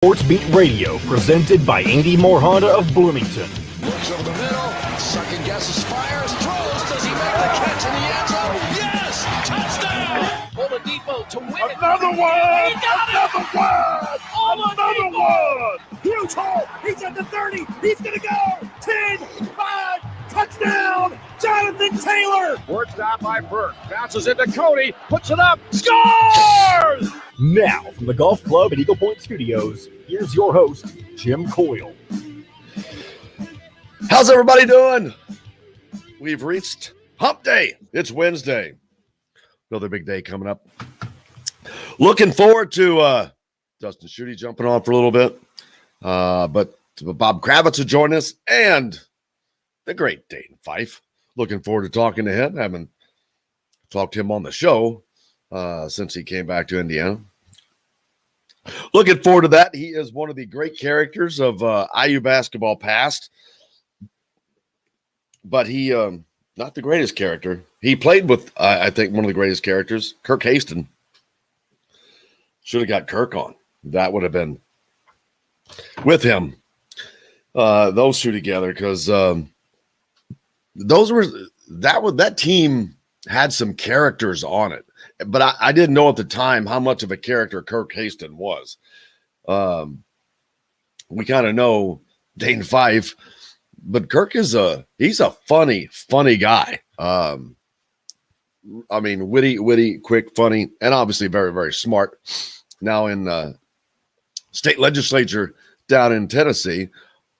Sports Beat Radio, presented by Andy Moore Honda of Bloomington. Looks over the middle, second guesses, fires, throws. Does he make the catch in the end zone? Yes! Touchdown! Oladipo to win it. Another one! Another one! Another one! Huge hole! He's at the 30! He's gonna go! 10, 5, touchdown! Jonathan Taylor! Worked out by Burke. Bounces into Cody. Puts it up. Scores! Now, from the Golf Club at Eagle Point Studios, here's your host, Jim Coyle. How's everybody doing? We've reached Hump Day. It's Wednesday. Another big day coming up. Looking forward to Dustin Schutte jumping on for a little bit. But Bob Kravitz will join us and the great Dane Fife. Looking forward to talking to him. I haven't talked to him on the show since he came back to Indiana. Looking forward to that. He is one of the great characters of IU basketball past. But he, not the greatest character. He played with, I think, one of the greatest characters, Kirk Haston. Should have got Kirk on. That would have been with him. Those two together, because that team had some characters on it. But I didn't know at the time how much of a character Kirk Haston was. We kind of know Dane Fife, but Kirk is he's a funny guy. I mean, witty, quick, funny, and obviously very, very smart. Now in state legislature down in Tennessee.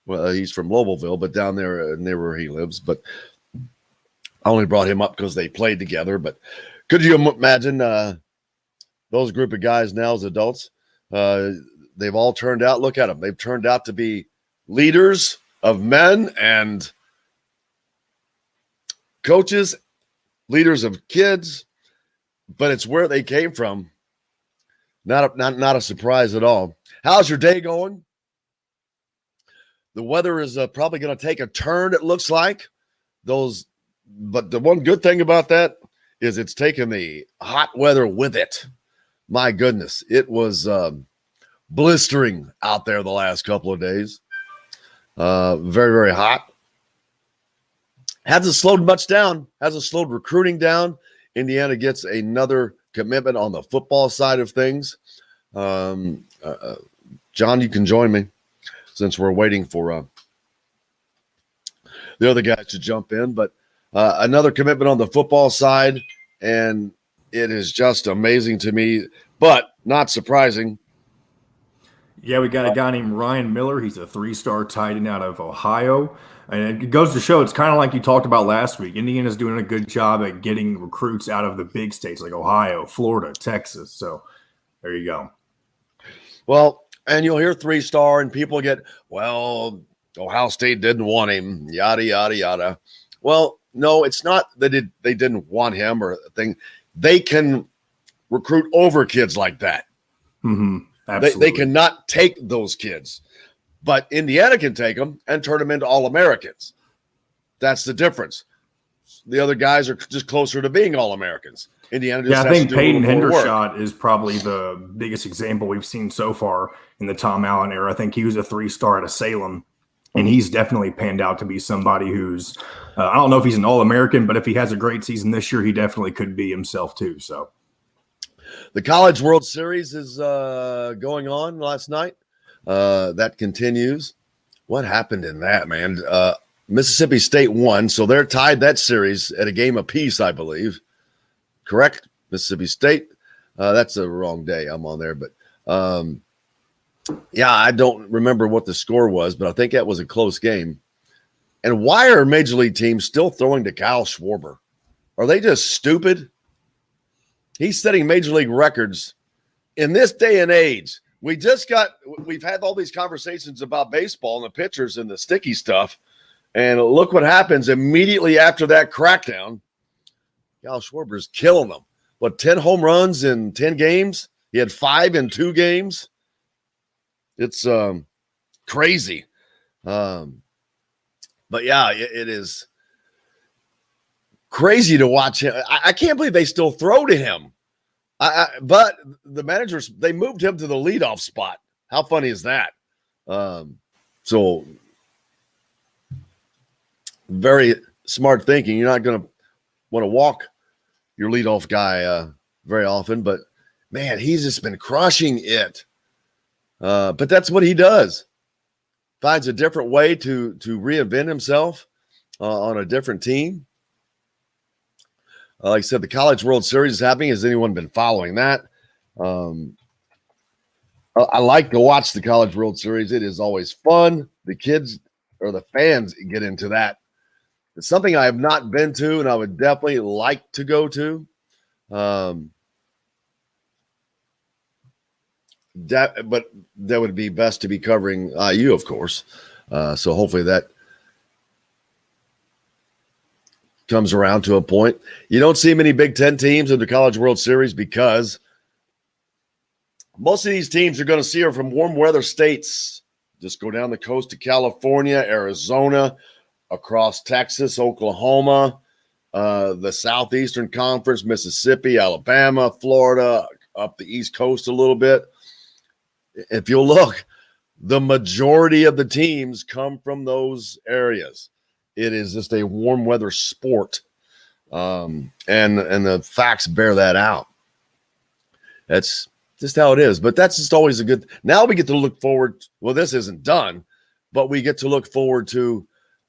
Well, he's from Lobelville, but down there near where he lives. But I only brought him up because they played together. But could you imagine those group of guys now as adults? They've all turned out. Look at them. They've turned out to be leaders of men and coaches, leaders of kids. But it's where they came from. Not a surprise at all. How's your day going? The weather is probably going to take a turn, it looks like. But the one good thing about that is it's taken the hot weather with it. My goodness, it was blistering out there the last couple of days. Very, very hot. Hasn't slowed much down. Hasn't slowed recruiting down. Indiana gets another commitment on the football side of things. John, you can join me since we're waiting for the other guys to jump in. But another commitment on the football side, and it is just amazing to me, but not surprising. Yeah, we got a guy named Ryan Miller. He's a 3-star tight end out of Ohio. And it goes to show it's kind of like you talked about last week. Indiana's doing a good job at getting recruits out of the big states like Ohio, Florida, Texas. So there you go. Well, and you'll hear 3-star and people get, well, Ohio State didn't want him, yada, yada, yada. Well, no, it's not that they didn't want him or a thing. They can recruit over kids like that. Mm-hmm. Absolutely. They cannot take those kids. But Indiana can take them and turn them into All-Americans. That's the difference. The other guys are just closer to being All-Americans. Indiana just I think has to do Peyton a little more work. Hendershot is probably the biggest example we've seen so far in the Tom Allen era. I think he was a 3-star at Salem, and he's definitely panned out to be somebody who's I don't know if he's an All-American, but if he has a great season this year, he definitely could be himself too. So the College World Series is going on last night. That continues. What happened in that, man? Mississippi State won, so they're tied that series at a game apiece, I believe. Correct? Mississippi State. That's the wrong day. I'm on there, but yeah, I don't remember what the score was, but I think that was a close game. And why are major league teams still throwing to Kyle Schwarber? Are they just stupid? He's setting major league records in this day and age. We've had all these conversations about baseball and the pitchers and the sticky stuff. And look what happens immediately after that crackdown. Kyle Schwarber's killing them. 10 home runs in 10 games? He had 5 in 2 games. It's crazy. But yeah, it is crazy to watch him. I can't believe they still throw to him. But the managers, they moved him to the leadoff spot How funny is that? So very smart thinking. You're not going to want to walk your leadoff guy very often, but man, he's just been crushing it. But that's what he does. Finds a different way to reinvent himself on a different team. Like I said, the College World Series is happening. Has anyone been following that? I like to watch the College World Series. It is always fun. The kids or the fans get into that. It's something I have not been to, and I would definitely like to go to. But that would be best to be covering IU, of course. So hopefully that comes around to a point. You don't see many Big Ten teams in the College World Series because most of these teams are going to see her from warm weather states. Just go down the coast to California, Arizona, across Texas, Oklahoma, the Southeastern Conference, Mississippi, Alabama, Florida, up the East Coast a little bit. If you'll look, the majority of the teams come from those areas. It is just a warm weather sport, and the facts bear that out. That's just how it is. But that's just always a good. Now we get to look forward. Well, this isn't done, but we get to look forward to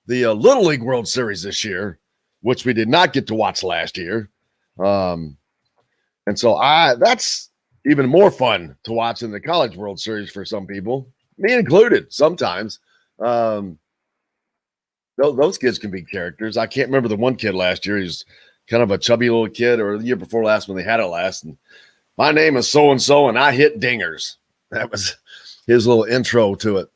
the Little League World Series this year, which we did not get to watch last year, and so that's even more fun to watch than the College World Series for some people, me included. Sometimes those kids can be characters. I can't remember the one kid last year. He's kind of a chubby little kid, or the year before last when they had it last. And my name is so-and-so, and I hit dingers. That was his little intro to it.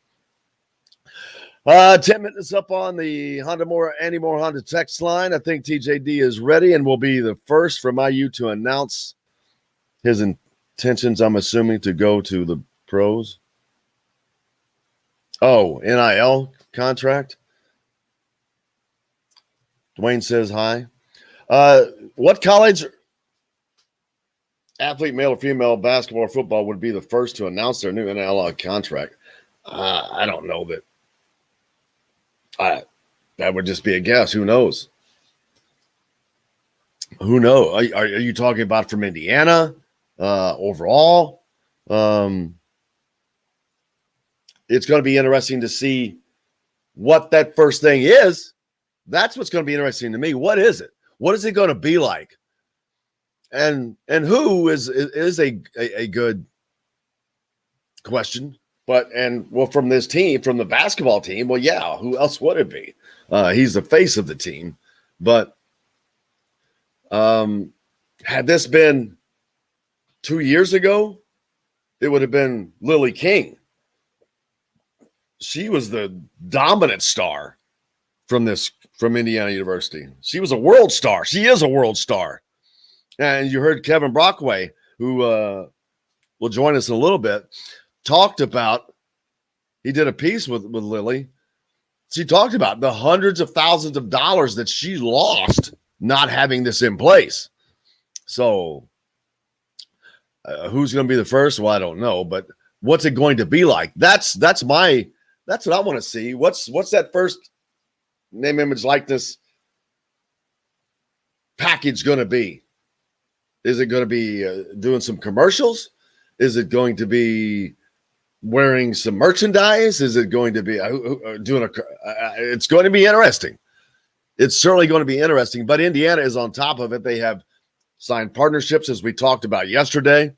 10 minutes up on the Andy Moore Honda text line. I think TJD is ready and will be the first from IU to announce his intentions, I'm assuming, to go to the pros. Oh, NIL contract. Dwayne says hi. What college athlete, male or female, basketball or football would be the first to announce their new NIL contract? I don't know that. That would just be a guess. Who knows? Who knows? Are you talking about from Indiana overall? It's going to be interesting to see what that first thing is. That's what's going to be interesting to me. What is it? What is it going to be like? And who is a good question. But from this team, from the basketball team, well, yeah, who else would it be? He's the face of the team. But had this been 2 years ago, it would have been Lily King. She was the dominant star from Indiana University. She was a world star. She is a world star. And you heard Kevin Brockway, who will join us in a little bit, talked about, he did a piece with Lily. She talked about the hundreds of thousands of dollars that she lost not having this in place. So who's going to be the first? Well, I don't know, but what's it going to be like? That's what I want to see. What's that first name, image, likeness package going to be? Is it going to be doing some commercials? Is it going to be wearing some merchandise? Is it going to be doing it's going to be interesting. It's certainly going to be interesting, but Indiana is on top of it. They have signed partnerships, as we talked about yesterday.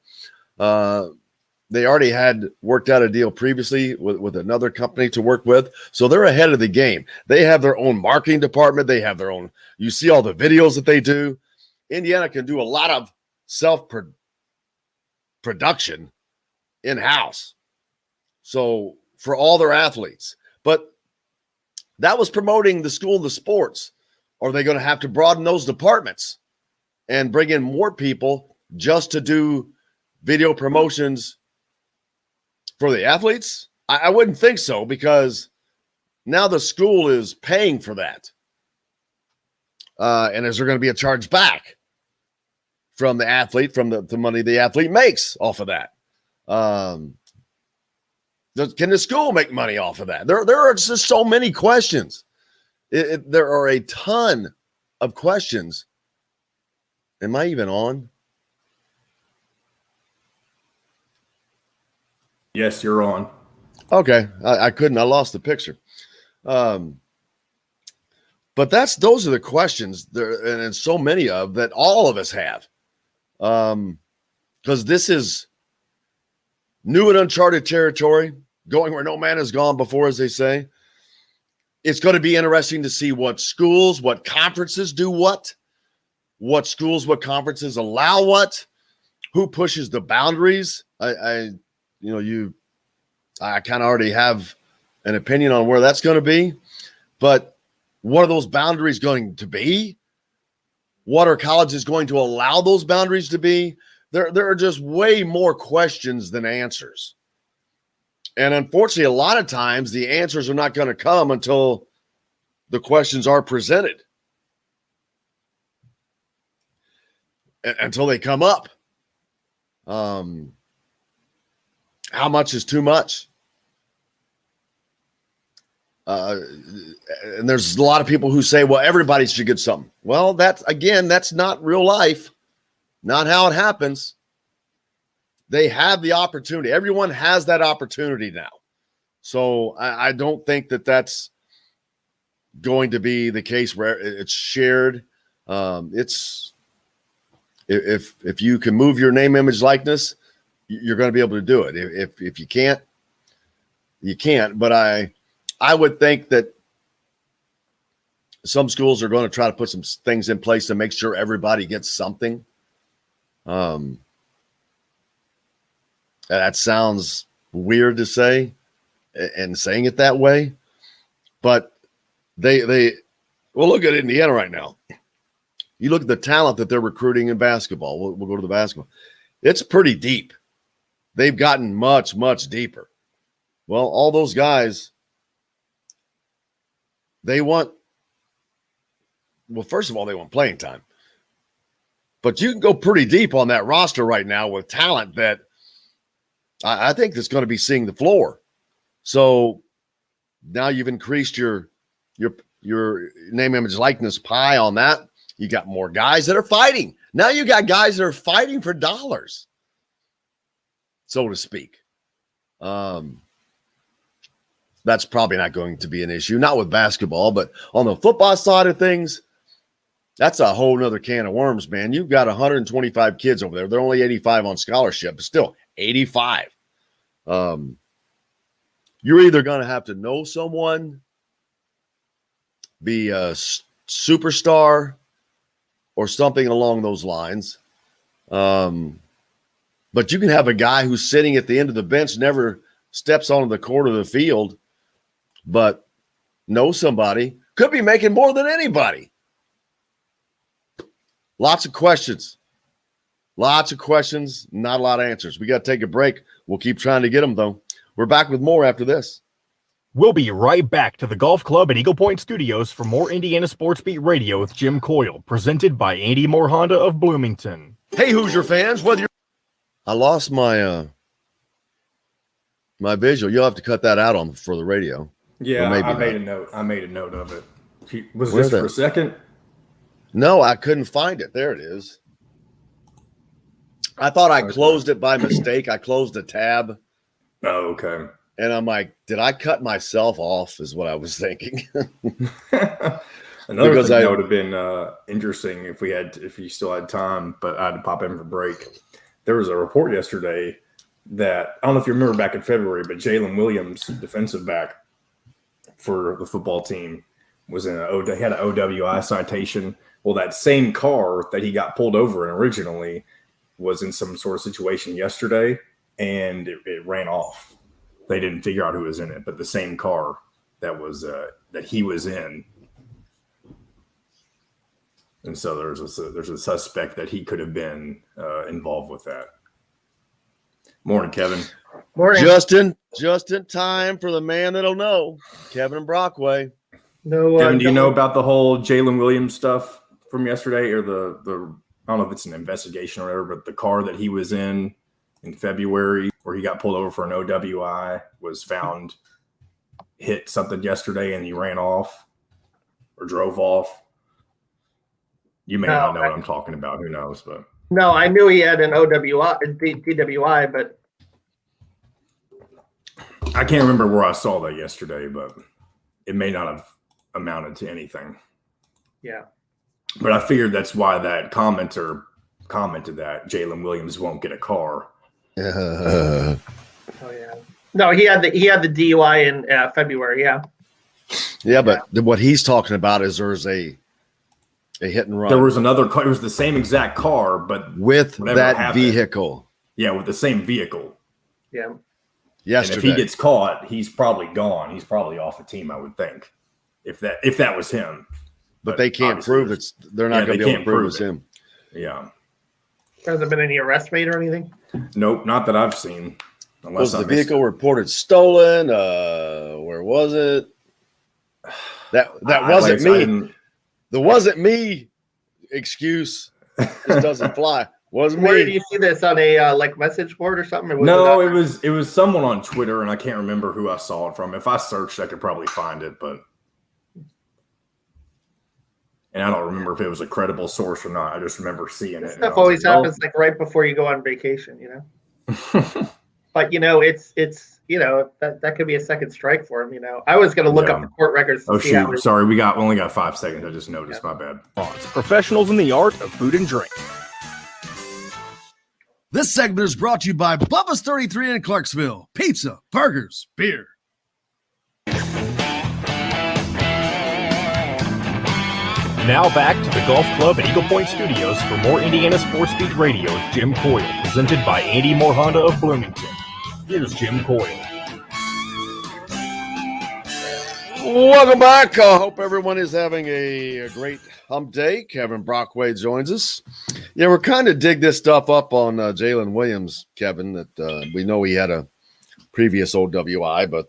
They already had worked out a deal previously with another company to work with. So they're ahead of the game. They have their own marketing department. They have their own, you see all the videos that they do. Indiana can do a lot of self-production in-house. So for all their athletes, but that was promoting the school, the sports. Are they going to have to broaden those departments and bring in more people just to do video promotions for the athletes? I wouldn't think so, because now the school is paying for that. And is there going to be a charge back from the athlete, from the money the athlete makes off of that? Can the school make money off of that? There are just so many questions. There are a ton of questions. Am I even on? Yes, you're on. Okay, I couldn't. I lost the picture. But those are the questions there, and so many of that all of us have. Because this is new and uncharted territory, going where no man has gone before, as they say. It's going to be interesting to see what schools, what conferences do what schools, what conferences allow what, who pushes the boundaries. I kind of already have an opinion on where that's going to be, but what are those boundaries going to be? What are colleges going to allow those boundaries to be? There are just way more questions than answers. And unfortunately, a lot of times the answers are not going to come until the questions are presented. Until they come up. How much is too much? And there's a lot of people who say, well, everybody should get something. Well, that's not real life. Not how it happens. They have the opportunity. Everyone has that opportunity now. So I don't think that that's going to be the case where it's shared. It's if you can move your name, image, likeness, you're going to be able to do it. If you can't, you can't. But I would think that some schools are going to try to put some things in place to make sure everybody gets something. That sounds weird to say and saying it that way, but well, look at Indiana right now. You look at the talent that they're recruiting in basketball. We'll go to the basketball. It's pretty deep. They've gotten much, much deeper. Well, all those guys, first of all, they want playing time. But you can go pretty deep on that roster right now with talent that I think that's going to be seeing the floor. So now you've increased your name, image, likeness pie on that. You got more guys that are fighting. Now you got guys that are fighting for dollars, so to speak. That's probably not going to be an issue, not with basketball, but on the football side of things, that's a whole nother can of worms, man. You've got 125 kids over there. They're only 85 on scholarship, but still 85. You're either going to have to know someone, be a superstar, or something along those lines. But you can have a guy who's sitting at the end of the bench, never steps onto the court of the field, but know somebody, could be making more than anybody. Lots of questions, not a lot of answers. We got to take a break. We'll keep trying to get them, though. We're back with more after this. We'll be right back to the Golf Club at Eagle Point Studios for more Indiana Sports Beat Radio with Jim Coyle, presented by Andy Moore Honda of Bloomington. Hey, Hoosier fans, I lost my my visual. You'll have to cut that out for the radio. Yeah, I made a note of it. Was this for a second? No, I couldn't find it. There it is. I thought I closed it by mistake. I closed a tab. Oh, okay. And I'm like, did I cut myself off is what I was thinking. Another thing that would have been interesting if you still had time, but I had to pop in for break. There was a report yesterday that, I don't know if you remember back in February, but Jaylen Williams, defensive back for the football team, was he had an OWI citation. Well, that same car that he got pulled over in originally was in some sort of situation yesterday, and it ran off. They didn't figure out who was in it, but the same car that he was in. And so there's a suspect that he could have been involved with that. Morning, Kevin. Morning. Just in time for the man that'll know, Kevin Brockway. No, Kevin, do you know about the whole Jaylen Williams stuff from yesterday, or the I don't know if it's an investigation or whatever, but the car that he was in in February where he got pulled over for an OWI, was found hit something yesterday and he ran off or drove off. You may not know what I'm talking about. Who knows? But no, I knew he had an DWI, but I can't remember where I saw that yesterday, but it may not have amounted to anything. Yeah. But I figured that's why that commenter commented that Jaylen Williams won't get a car. Oh yeah. No, he had the DUI in February. Yeah. Yeah, but what he's talking about is there's a hit and run. There was another car. It was the same exact car, but with that happened, vehicle. Yeah, with the same vehicle. Yeah. Yesterday. And if he gets caught, he's probably gone. He's probably off the team, I would think. If that was him. But they can't prove it's. They're not going to be able to prove it's him. Yeah. Has there been any arrest made or anything? Nope, not that I've seen. Was the vehicle reported stolen? Where was it? That wasn't me. The wasn't me excuse just doesn't fly. Wasn't me. Where did you see this on a message board or something? Or was it was someone on Twitter, and I can't remember who I saw it from. If I searched, I could probably find it, and I don't remember if it was a credible source or not. I just remember seeing it. Stuff always happens right before you go on vacation, you know. But it's that could be a second strike for him. I was going to look up the court records. Oh shoot! Sorry, we only got 5 seconds. I just noticed. My bad. Professionals in the art of food and drink. This segment is brought to you by Bubba's 33 in Clarksville. Pizza, burgers, beer. Now back to the Golf Club at Eagle Point Studios for more Indiana Sports Beat Radio with Jim Coyle, presented by Andy Moore Honda of Bloomington. Here's Jim Coyle. Welcome back. I hope everyone is having a great hump day. Kevin Brockway joins us. Yeah, we're kind of dig this stuff up on Jaylen Williams, Kevin, that we know he had a previous OWI, but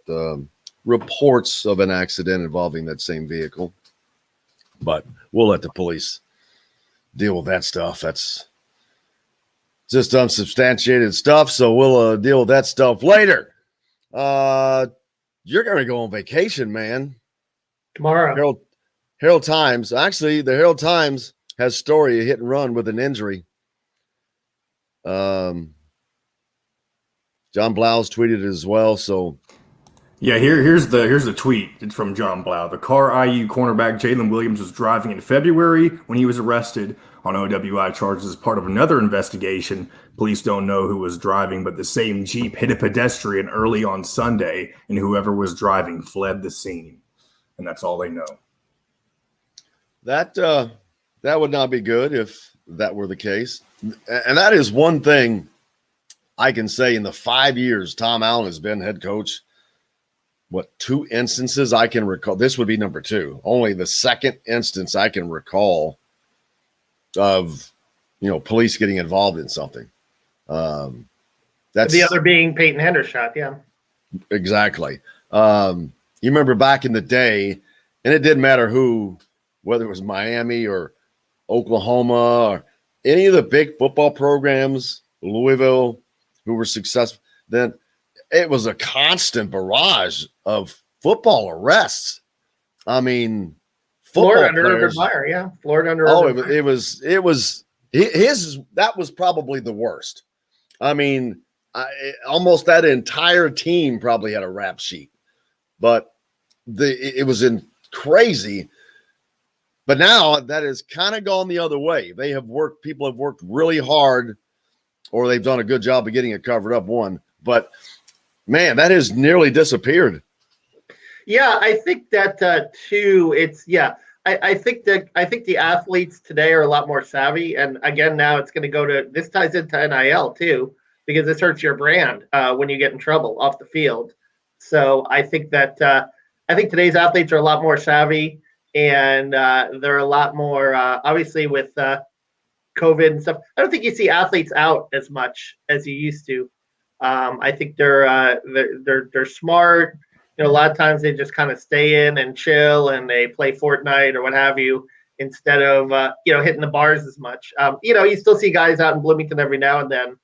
reports of an accident involving that same vehicle. But we'll let the police deal with that stuff. That's just unsubstantiated stuff, so we'll deal with that stuff later. You're going to go on vacation, man. Tomorrow. Herald Times. Actually, the Herald Times has story, a hit and run with an injury. John Blau's tweeted it as well, so... Yeah, here's the tweet. It's from John Blau. The car IU cornerback Jaylen Williams was driving in February when he was arrested on OWI charges as part of another investigation. Police don't know who was driving, but the same Jeep hit a pedestrian early on Sunday, and whoever was driving fled the scene. And that's all they know. That would not be good if that were the case. And that is one thing I can say in the 5 years Tom Allen has been head coach. 2 instances I can recall? This would be number 2. Only the second instance I can recall of, police getting involved in something. That's the other being Peyton Hendershot. Yeah, exactly. You remember back in the day, and it didn't matter who, whether it was Miami or Oklahoma or any of the big football programs, Louisville, who were successful, then it was a constant barrage of football arrests. I mean, Florida under Urban Meyer, yeah. Florida under Urban Meyer. It was his. That was probably the worst. I mean, almost that entire team probably had a rap sheet, but it was crazy. But now that has kind of gone the other way. People have worked really hard, or they've done a good job of getting it covered up. But man, that has nearly disappeared. Yeah, I think that too. I think the athletes today are a lot more savvy, and again, now it's going to go to this ties into NIL too, because this hurts your brand when you get in trouble off the field. So I think that today's athletes are a lot more savvy, and they're a lot more obviously with COVID and stuff. I don't think you see athletes out as much as you used to. I think they're smart. A lot of times they just kind of stay in and chill, and they play Fortnite or what have you, instead of hitting the bars as much. You still see guys out in Bloomington every now and then,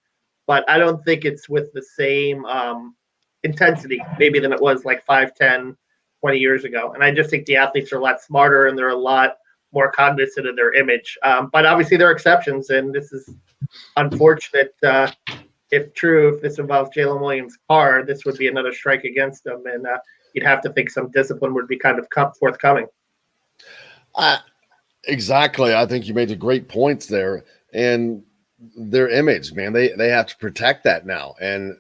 but I don't think it's with the same intensity maybe than it was like 5, 10, 20 years ago. And I just think the athletes are a lot smarter and they're a lot more cognizant of their image. But obviously there are exceptions, and this is unfortunate. If true, if this involves Jaylen Williams' car, this would be another strike against them, and you'd have to think some discipline would be kind of forthcoming. Exactly. I think you made a great points there. And their image, man, they have to protect that now. And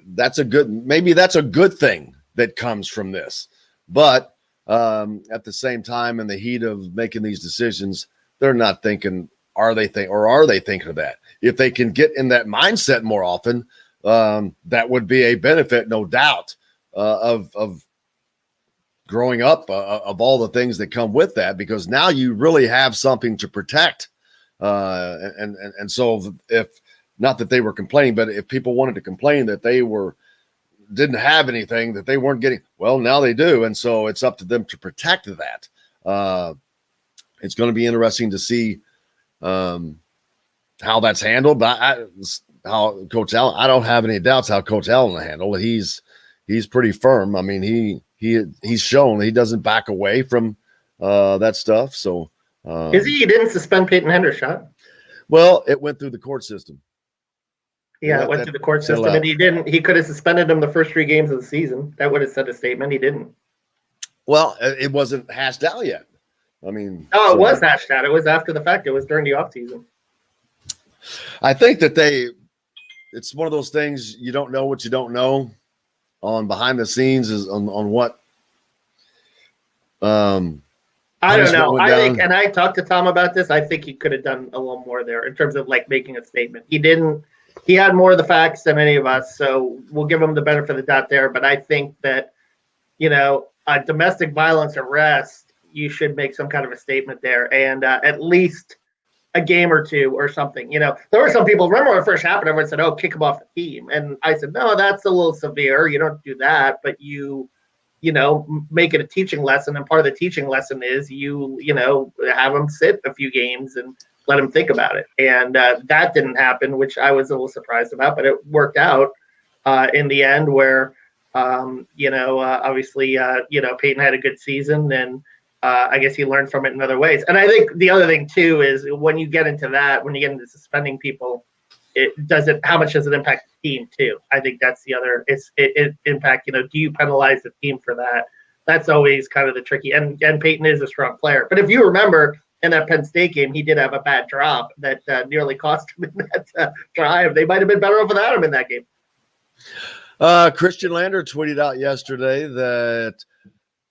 maybe that's a good thing that comes from this. But at the same time, in the heat of making these decisions, they're not thinking, are they thinking of that? If they can get in that mindset more often, that would be a benefit, no doubt, of growing up, of all the things that come with that, because now you really have something to protect. And so if not that they were complaining, but if people wanted to complain that they didn't have anything that they weren't getting, well, now they do. And so it's up to them to protect that. It's going to be interesting to see how that's handled. But how Coach Allen, I don't have any doubts how Coach Allen will handle it. He's pretty firm. I mean, he's shown he doesn't back away from that stuff. So He didn't suspend Peyton Hendershot. Well, it went through the court system. Yeah, it went through the court system, and he didn't. He could have suspended him the first 3 games of the season. That would have said a statement. He didn't. Well, it wasn't hashed out yet. I mean, it was hashed out. It was after the fact. It was during the offseason. I think that it's one of those things you don't know what you don't know on behind the scenes is on what. I don't know. I think, and I talked to Tom about this. I think he could have done a little more there in terms of like making a statement. He didn't. He had more of the facts than any of us, so we'll give him the benefit of the doubt there. But I think that, a domestic violence arrest, you should make some kind of a statement there, and at least a game or 2 or something. There were some people. Remember when it first happened, everyone said, "Oh, kick him off the team," and I said, "No, that's a little severe. You don't do that, but you make it a teaching lesson. And part of the teaching lesson is have them sit a few games and let them think about it." And that didn't happen, which I was a little surprised about, but it worked out in the end where, obviously, Peyton had a good season, and I guess he learned from it in other ways. And I think the other thing too is when you get into suspending people, how much does it impact the team too? I think that's the other. It impact. Do you penalize the team for that? That's always kind of the tricky. And Peyton is a strong player, but if you remember in that Penn State game, he did have a bad drop that nearly cost him in that drive. They might have been better off without him in that game. Christian Lander tweeted out yesterday that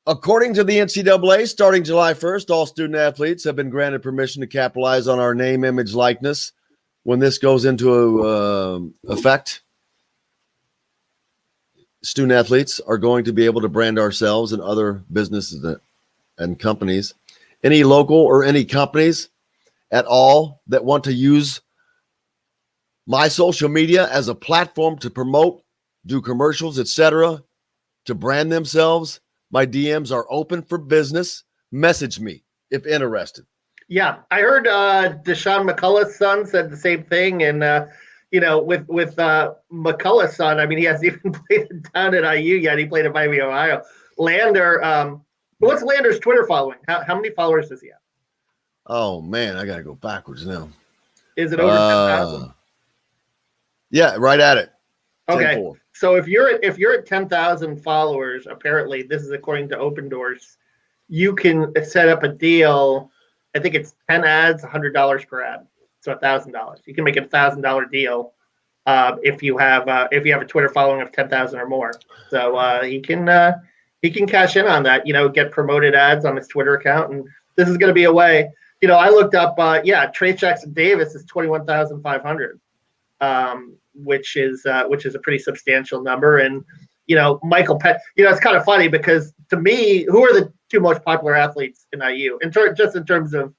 according to the NCAA, starting July 1st, all student athletes have been granted permission to capitalize on our name, image, likeness. When this goes into effect, student athletes are going to be able to brand ourselves and other businesses and companies. Any local or any companies at all that want to use my social media as a platform to promote, do commercials, etc., to brand themselves, my DMs are open for business. Message me if interested. Yeah, I heard Deshaun McCullough's son said the same thing, and with McCullough's son, I mean, he hasn't even played down at IU yet. He played at Miami, Ohio. Lander, what's Lander's Twitter following? How many followers does he have? Oh man, I gotta go backwards now. Is it over 10,000? Yeah, right at it. Okay, 10-4. So if you're at 10,000 followers, apparently this is according to Open Doors, you can set up a deal. I think it's 10 ads, $100 per ad, so $1,000. You can make a $1,000 deal if you have a Twitter following of 10,000 or more. So he can cash in on that. Get promoted ads on his Twitter account, and this is going to be a way. I looked up. Trey Jackson Davis is 21,500, which is a pretty substantial number. And Michael Penn. It's kind of funny because to me, who are the 2 most popular athletes in IU just in terms of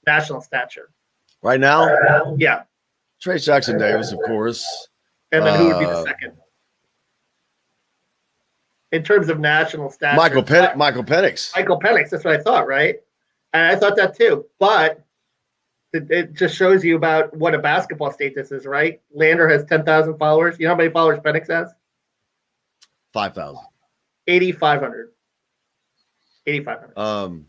national stature right now? Yeah, Trey Jackson Davis, of course. And then who would be the second in terms of national stature? Michael Penix. Michael Penix. That's what I thought, right? And I thought that too. But It just shows you about what a basketball state this is, right? Lander has 10,000 followers. You know how many followers Penix has? 5,000. 8,500. 8,500.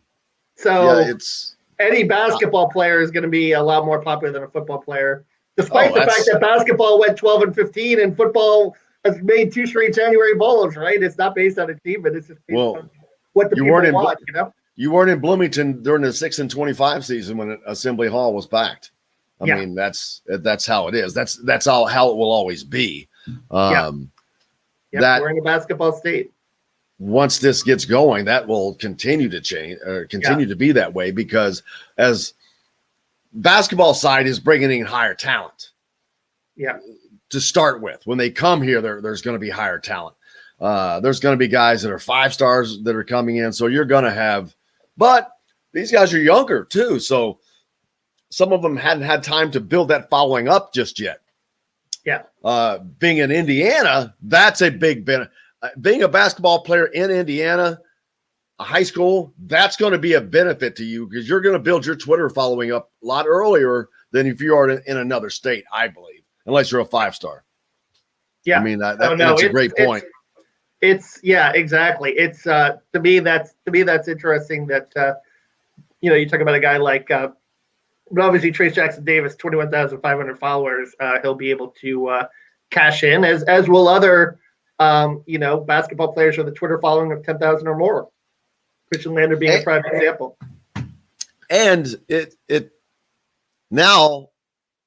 So yeah, it's any basketball player is going to be a lot more popular than a football player, despite the fact that basketball went 12-15 and football has made 2 straight January bowls, right? It's not based on achievement. It's just based on what the people want, you know? You weren't in Bloomington during the 6-25 season when Assembly Hall was packed. I mean, that's how it is. That's how it will always be. We're in a basketball state. Once this gets going, that will continue to change or continue to be that way, because as basketball side is bringing in higher talent. Yeah. To start with, when they come here, there's going to be higher talent. There's going to be guys that are 5 stars that are coming in. So you're going to have, but these guys are younger too. So some of them hadn't had time to build that following up just yet. Yeah. Being in Indiana, that's a big benefit. Being a basketball player in Indiana, a high school, that's going to be a benefit to you, because you're going to build your Twitter following up a lot earlier than if you are in another state, I believe, unless you're a 5-star. Yeah. I mean, that's a great point. It's exactly. It's to me that's interesting that you talk about a guy like obviously Trace Jackson Davis, 21,500 followers. He'll be able to cash in, as will other basketball players with a Twitter following of 10,000 or more. Christian Lander being a prime example. And it now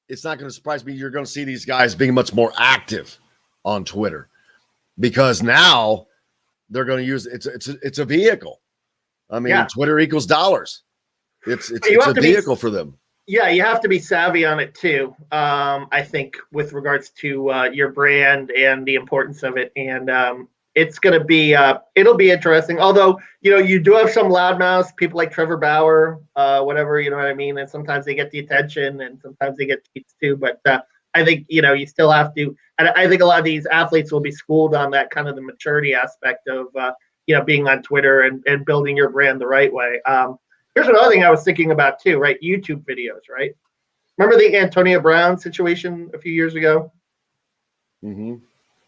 it's not going to surprise me. You're going to see these guys being much more active on Twitter, because now they're going to use it's a vehicle. I mean, Twitter equals dollars. It's a vehicle for them. Yeah, you have to be savvy on it too. I think with regards to your brand and the importance of it, and it's going to be it'll be interesting. Although you do have some loudmouths, people like Trevor Bauer, whatever, you know what I mean. And sometimes they get the attention, and sometimes they get tweets too. But I think you still have to. And I think a lot of these athletes will be schooled on that kind of the maturity aspect of being on Twitter and building your brand the right way. Here's another thing I was thinking about too, right? YouTube videos, right? Remember the Antonio Brown situation a few years ago? Mm-hmm.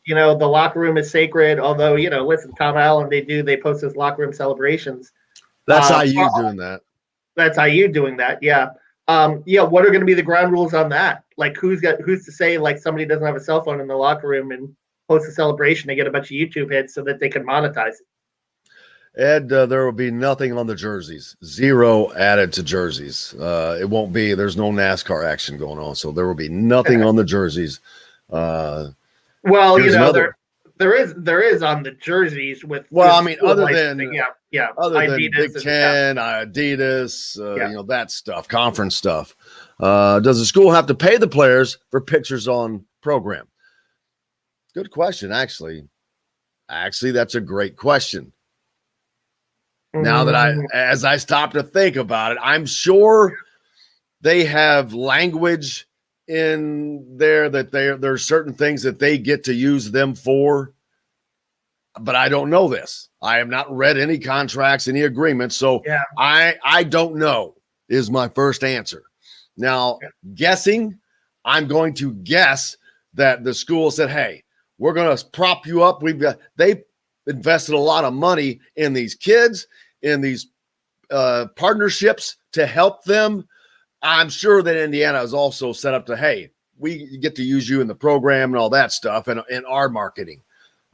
The locker room is sacred. Although, listen, Tom Allen, they post his locker room celebrations. That's IU doing that. That's IU doing that. Yeah. What are going to be the ground rules on that? Like, who's to say like somebody doesn't have a cell phone in the locker room and post a celebration, they get a bunch of YouTube hits so that they can monetize it? Ed, there will be nothing on the jerseys. 0 added to jerseys. It won't be. There's no NASCAR action going on, so there will be nothing on the jerseys. Well, there is on the jerseys with. Well, I mean, other than Adidas, Big Ten, Adidas, that stuff, conference stuff. Does the school have to pay the players for pictures on program? Good question, actually. Actually, that's a great question. Now that as I stop to think about it, I'm sure they have language in there that there's certain things that they get to use them for, but I don't know this. I have not read any contracts, any agreements, so I don't know is my first answer. Now, guessing, I'm going to guess that the school said, "Hey, we're going to prop you up. They invested a lot of money in these kids, in these partnerships to help them." I'm sure that Indiana is also set up to, hey, we get to use you in the program and all that stuff and in our marketing.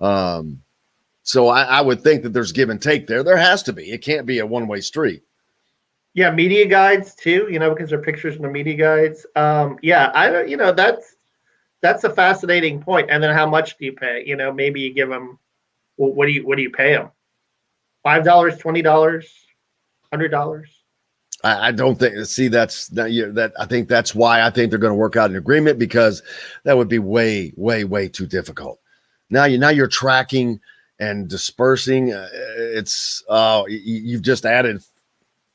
So I would think that there's give and take there. There has to be. It can't be a one-way street. Yeah, media guides too, because there are pictures in the media guides. That's a fascinating point. And then how much do you pay? Maybe you give them, well, what do you pay them? $5, $20, $100? I don't think. See, that. I think that's why I think they're going to work out an agreement, because that would be way, way, way too difficult. Now you're tracking and dispersing. You've just added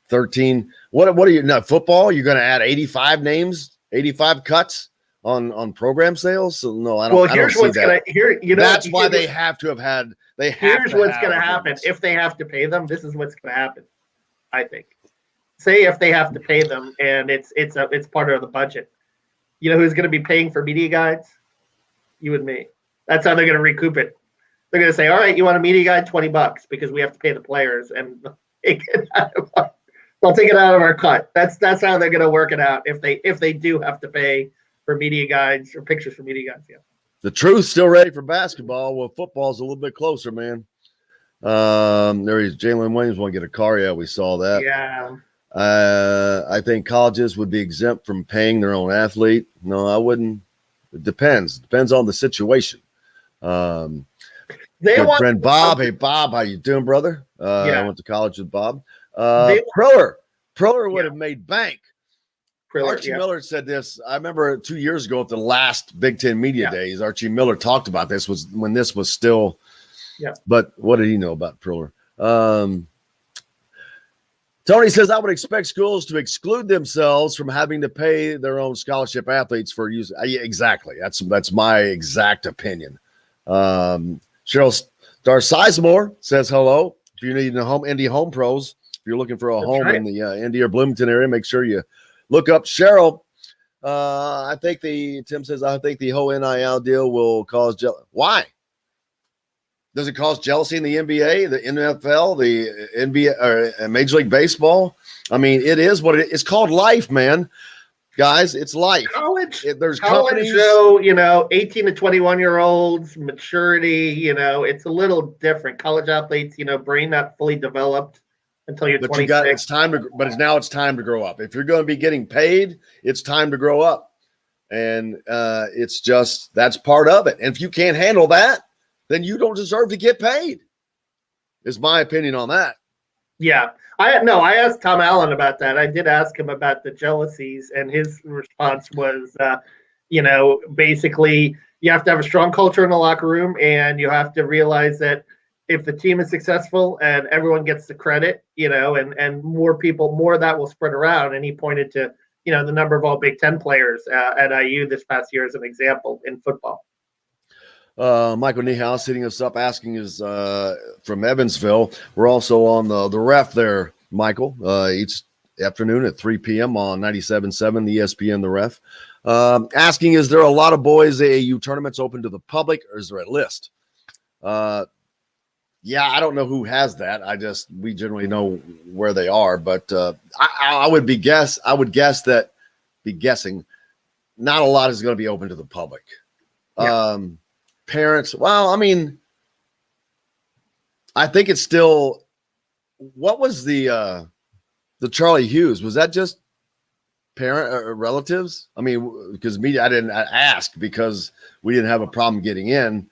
13. What are you now? Football? You're going to add 85 names, 85 cuts on program sales? So no, I don't. Well, here's what's going to That's why they have to have had. Here's what's going to happen if they have to pay them. This is what's going to happen, I think. Say if they have to pay them and it's part of the budget. You know who's going to be paying for media guides? You and me. That's how they're going to recoup it. They're going to say, all right, you want a media guide? $20 because we have to pay the players and they'll take it out of our cut. That's how they're going to work it out if they do have to pay for media guides or pictures for media guides. Yeah. The truth's still ready for basketball. Well, football's a little bit closer, man. There is Jaylen Williams want to get a car. Yeah, we saw that. Yeah. I think colleges would be exempt from paying their own athlete. No, I wouldn't. It depends. Depends on the situation. Good friend Bob. Hey, Bob, how you doing, brother? I went to college with Bob. Priller would have made bank. Archie Miller said this. I remember 2 years ago at the last Big Ten Media Days, Archie Miller talked about this was when this was still. Yeah. But what did he know about Priller? Tony says, I would expect schools to exclude themselves from having to pay their own scholarship athletes for use. Exactly. That's my exact opinion. Cheryl Star Sizemore says hello. If you need a home, Indy Home Pros, if you're looking for a home in the Indy or Bloomington area, make sure you look up Cheryl. Tim says, I think the whole NIL deal will cause jealousy. Why? Does it cause jealousy in the NBA, the NFL, the NBA, or Major League Baseball? I mean, it is what it is. It's called life, man. Guys, it's life. There's companies. Show, 18 to 21-year-olds, maturity, it's a little different. College athletes, brain not fully developed until you're 26. It's time to grow up. If you're going to be getting paid, it's time to grow up. And it's just, that's part of it. And if you can't handle that, then you don't deserve to get paid, is my opinion on that. Yeah. I asked Tom Allen about that. I did ask him about the jealousies, and his response was, basically you have to have a strong culture in the locker room, and you have to realize that if the team is successful and everyone gets the credit, and more of that will spread around. And he pointed to, the number of all Big Ten players at IU this past year as an example in football. Michael Niehaus hitting us up, asking us from Evansville. We're also on the ref there, Michael, each afternoon at 3 p.m. on 97.7, the ESPN The Ref. Asking, is there a lot of boys AAU tournaments open to the public, or is there a list? I don't know who has that. We generally know where they are, but I would guessing not a lot is going to be open to the public. Yeah. Parents, I think it's still, what was the Charlie Hughes? Was that just parent or relatives? Because media, I didn't ask because we didn't have a problem getting in.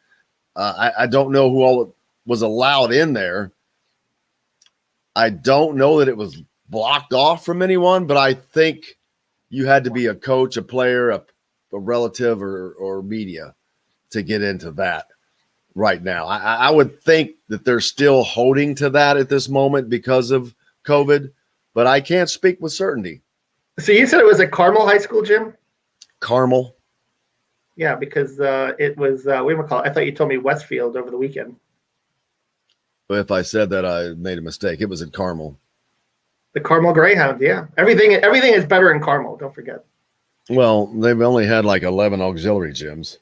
I don't know who all was allowed in there. I don't know that it was blocked off from anyone, but I think you had to be a coach, a player, a relative, or media to get into that right now. I would think that they're still holding to that at this moment because of COVID, but I can't speak with certainty. So you said it was at Carmel High School, Jim? Carmel. Yeah, because it was, I thought you told me Westfield over the weekend. If I said that, I made a mistake. It was at Carmel. The Carmel Greyhounds, yeah. Everything is better in Carmel, don't forget. Well, they've only had like 11 auxiliary gyms.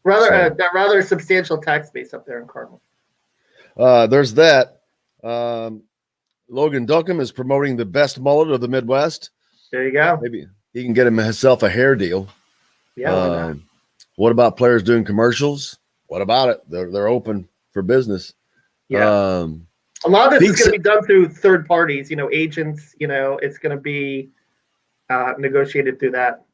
rather substantial tax base up there in Carmel. There's that. Logan Duncombe is promoting the best mullet of the Midwest. There you go. Maybe he can get himself a hair deal. Yeah. What about players doing commercials? What about it? They're open for business. Yeah. A lot of this is going to be done through third parties, agents. It's going to be negotiated through that.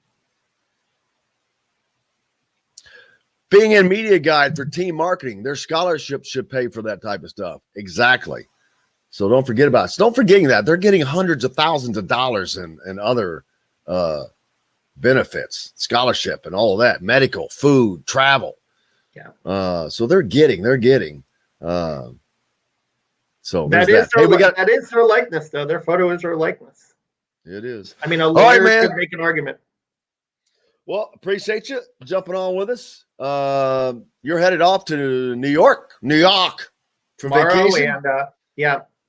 Being in media guide for team marketing, their scholarships should pay for that type of stuff. Exactly. So don't forget about it. So don't forgetting that they're getting hundreds of thousands of dollars and other benefits, scholarship and all of that, medical, food, travel. Yeah. So they're getting. So that is their likeness, though. Their photo is their likeness. It is. A lawyer could make an argument. Well, appreciate you jumping on with us. You're headed off to New York for tomorrow, vacation.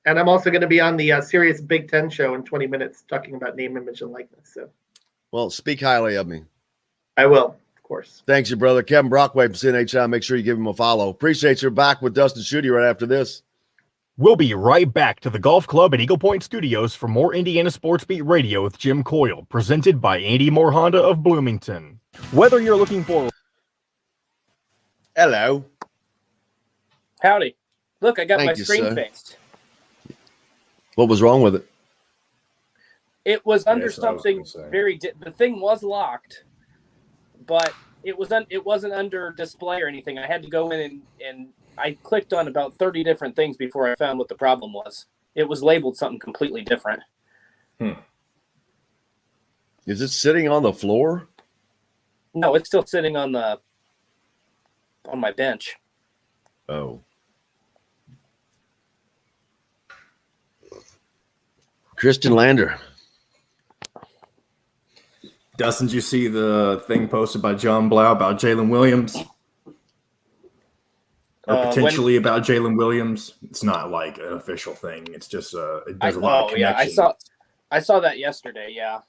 And And I'm also going to be on the Serious Big Ten show in 20 minutes talking about name, image, and likeness. So, Well, speak highly of me. I will, of course. Thanks, your brother. Kevin Brockway from CNHI. Make sure you give him a follow. Appreciate you. Back with Dustin Schutte right after this. We'll be right back to the Golf Club at Eagle Point Studios for more Indiana Sports Beat Radio with Jim Coyle, presented by Andy Moore Honda of Bloomington. Whether you're looking for... Hello. Howdy. Look, I got Thank my you, screen sir. fixed. What was wrong with it? It was under Yes, I was something gonna say. very. The thing was locked, but it wasn't under display or anything. I had to go in and I clicked on about 30 different things before I found what the problem was. It was labeled something completely different. Is it sitting on the floor? No, it's still sitting on my bench. Oh. Christian Lander. Dustin, did you see the thing posted by John Blau about Jaylen Williams? Or potentially about Jaylen Williams? It's not like an official thing. It's just it does a lot of connection. Yeah, I saw that yesterday. Yeah.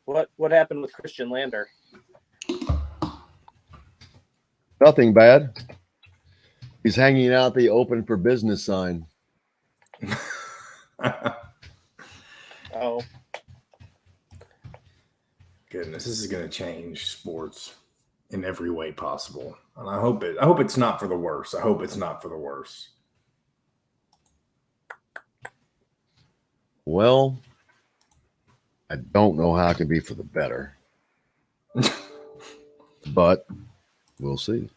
What happened with Christian Lander? Nothing bad. He's hanging out the open for business sign. Oh. Goodness, this is going to change sports in every way possible. And I hope it's not for the worse. I hope it's not for the worse. Well, I don't know how it can be for the better. But we'll see.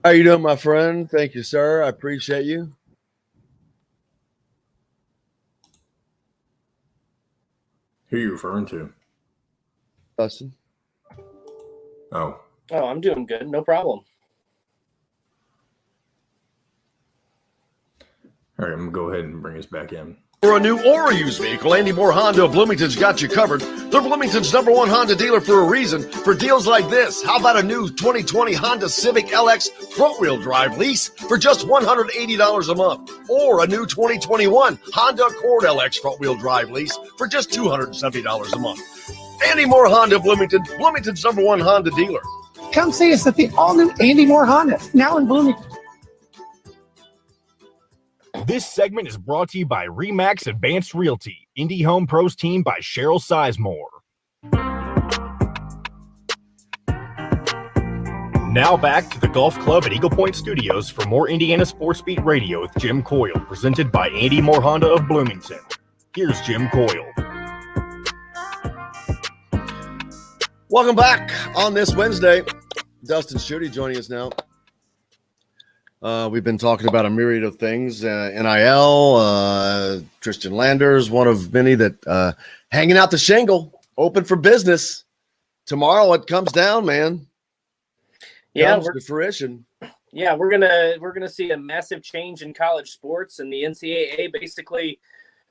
How you doing, my friend? Thank you, sir. I appreciate you. Who are you referring to? Dustin. Oh. Oh, I'm doing good. No problem. All right, I'm going to go ahead and bring us back in. For a new or a used vehicle, Andy Moore Honda of Bloomington's got you covered. They're Bloomington's #1 Honda dealer for a reason. For deals like this, how about a new 2020 Honda Civic LX front-wheel drive lease for just $180 a month? Or a new 2021 Honda Accord LX front-wheel drive lease for just $270 a month. Andy Moore Honda of Bloomington, Bloomington's #1 Honda dealer. Come see us at the all-new Andy Moore Honda, now in Bloomington. This segment is brought to you by RE/MAX Advanced Realty, Indy Home Pros team by Cheryl Sizemore. Now back to the Golf Club at Eagle Point Studios for more Indiana Sports Beat Radio with Jim Coyle, presented by Andy Moore Honda of Bloomington. Here's Jim Coyle. Welcome back on this Wednesday. Dustin Schutte joining us now. We've been talking about a myriad of things. NIL, Christian Landers, one of many that hanging out the shingle, open for business. Tomorrow it comes down, man. Yeah, comes to fruition. Yeah, we're gonna see a massive change in college sports, and the NCAA basically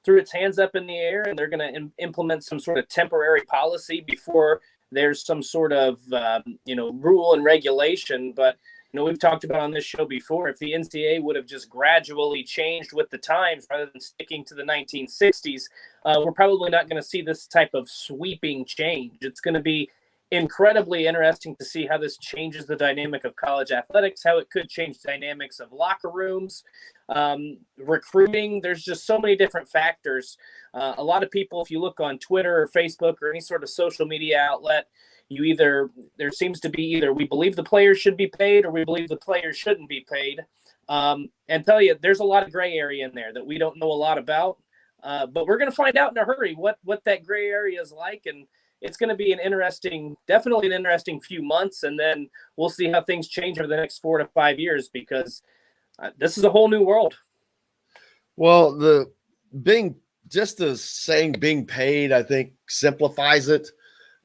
threw its hands up in the air, and they're gonna implement some sort of temporary policy before there's some sort of rule and regulation. But we've talked about on this show before, if the NCAA would have just gradually changed with the times rather than sticking to the 1960s, we're probably not going to see this type of sweeping change. It's going to be incredibly interesting to see how this changes the dynamic of college athletics, how it could change dynamics of locker rooms, recruiting. There's just so many different factors. A lot of people, if you look on Twitter or Facebook or any sort of social media outlet, there seems to be either we believe the players should be paid or we believe the players shouldn't be paid. And tell you, there's a lot of gray area in there that we don't know a lot about. But we're going to find out in a hurry what that gray area is like. And it's going to be definitely an interesting few months, and then we'll see how things change over the next 4 to 5 years, because this is a whole new world. Well, being paid, I think, simplifies it.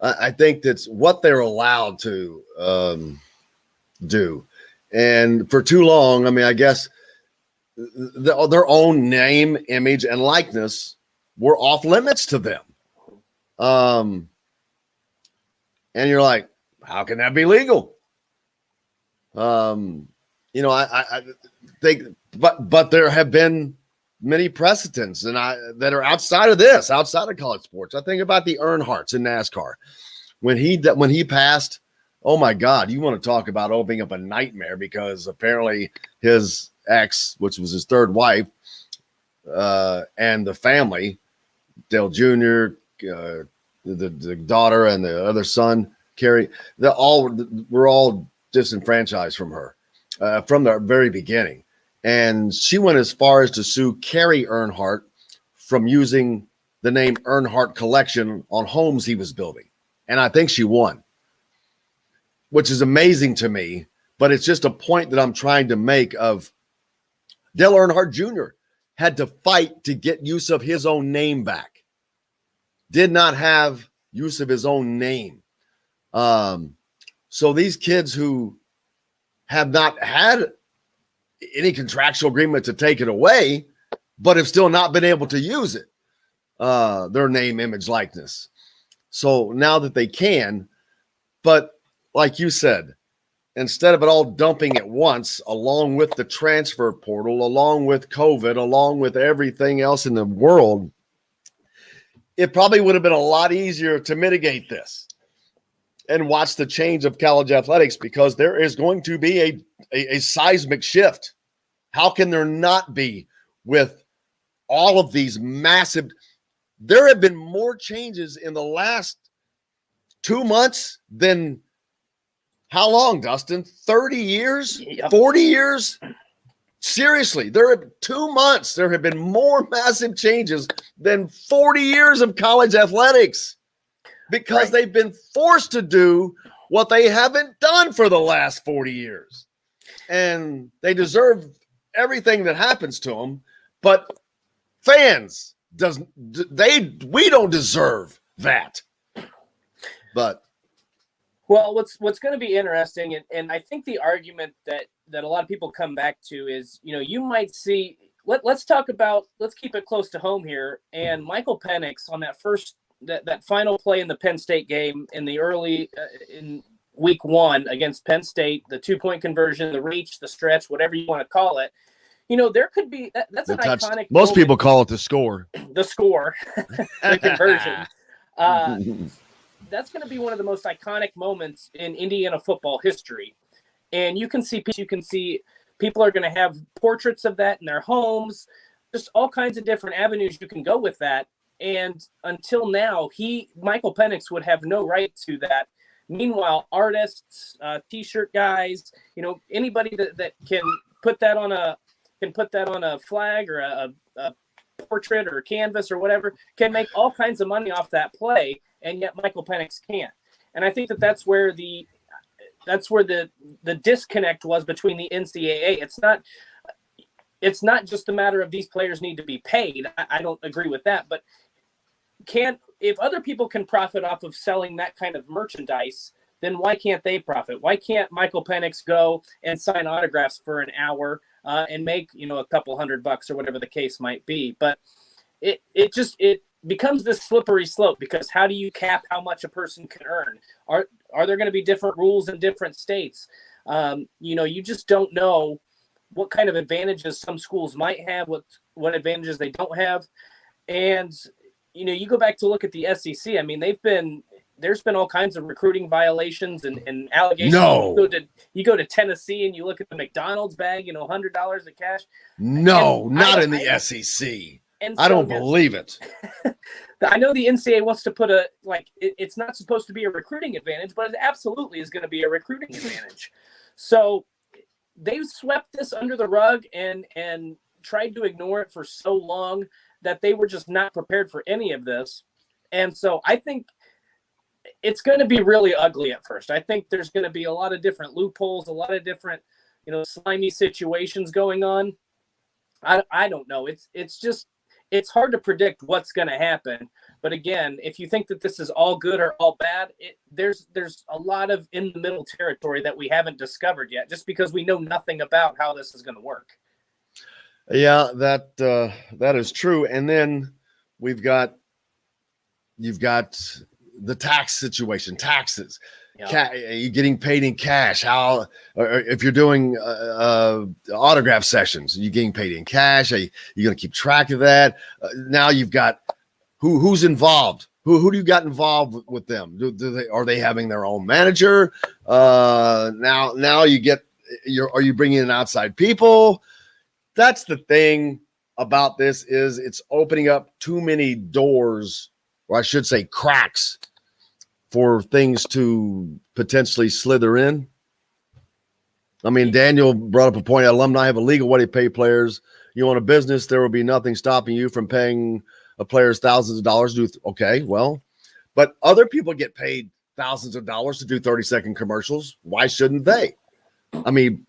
I think that's what they're allowed to do. And for too long, I mean, I guess their own name, image, and likeness were off limits to them. And you're like, how can that be legal? I think, but there have been many precedents that are outside of college sports. I think about the Earnhardts in NASCAR. When he passed, oh my God, you want to talk about opening up a nightmare, because apparently his ex, which was his third wife, and the family, Dale Jr., the daughter and the other son, Carrie, were all disenfranchised from her from the very beginning. And she went as far as to sue Carrie Earnhardt from using the name Earnhardt Collection on homes he was building. And I think she won, which is amazing to me. But it's just a point that I'm trying to make of Dale Earnhardt Jr. had to fight to get use of his own name back. Did not have use of his own name. So these kids who have not had any contractual agreement to take it away, but have still not been able to use it, their name, image, likeness. So now that they can, but like you said, instead of it all dumping at once, along with the transfer portal, along with COVID, along with everything else in the world, it probably would have been a lot easier to mitigate this and watch the change of college athletics, because there is going to be a seismic shift. How can there not be with all of these massive? There have been more changes in the last 2 months than how long, Dustin? 30 years? Yep. 40 years? Seriously, there have 2 months. There have been more massive changes than 40 years of college athletics, because they've been forced to do what they haven't done for the last 40 years. And they deserve everything that happens to them, but fans we don't deserve that. But well, what's going to be interesting, and I think the argument that a lot of people come back to is, you might see, let's keep it close to home here. And Michael Penix on that final play in the Penn State game in the early in week 1 against Penn State, the 2-point conversion, the reach, the stretch, whatever you want to call it. There could be that's an iconic. Most people call it the score. The score, the conversion. That's going to be one of the most iconic moments in Indiana football history. And you can see people are going to have portraits of that in their homes, just all kinds of different avenues you can go with that. And until now, Michael Penix would have no right to that. Meanwhile, artists, T-shirt guys, anybody that can put that on a flag or a portrait or a canvas or whatever can make all kinds of money off that play, and yet Michael Penix can't. And I think that's where the disconnect was between the NCAA. It's not just a matter of these players need to be paid. I don't agree with that, but if other people can profit off of selling that kind of merchandise, then why can't they profit? Why can't Michael Penix go and sign autographs for an hour and make a couple $100 or whatever the case might be? But it becomes this slippery slope, because how do you cap how much a person can earn? Are there going to be different rules in different states? You just don't know what kind of advantages some schools might have, what advantages they don't have. And you go back to look at the SEC. I mean, there's been all kinds of recruiting violations and allegations. No. You go to Tennessee and you look at the McDonald's bag, $100 of cash. No, not in the SEC. And so I don't believe it. I know the NCAA wants to put it's not supposed to be a recruiting advantage, but it absolutely is going to be a recruiting advantage. So they've swept this under the rug and tried to ignore it for so long that they were just not prepared for any of this. And so I think it's going to be really ugly at first. I think there's going to be a lot of different loopholes, a lot of different, slimy situations going on. I don't know. It's hard to predict what's going to happen. But again, if you think that this is all good or all bad, there's a lot of in the middle territory that we haven't discovered yet, just because we know nothing about how this is going to work. Yeah, that is true. And then you've got the tax situation, taxes. Yeah. Are you getting paid in cash? How, or if you're doing autograph sessions, are you getting paid in cash? Are you going to keep track of that? Now you've got who's involved. Who do you got involved with them? Are they having their own manager? Now are you bringing in outside people? That's the thing about this, is it's opening up too many doors, or I should say cracks, for things to potentially slither in. I mean, Daniel brought up a point. Alumni have a legal way to pay players. You own a business, there will be nothing stopping you from paying a players thousands of dollars to do. Okay, well, but other people get paid thousands of dollars to do 30-second commercials. Why shouldn't they? I mean,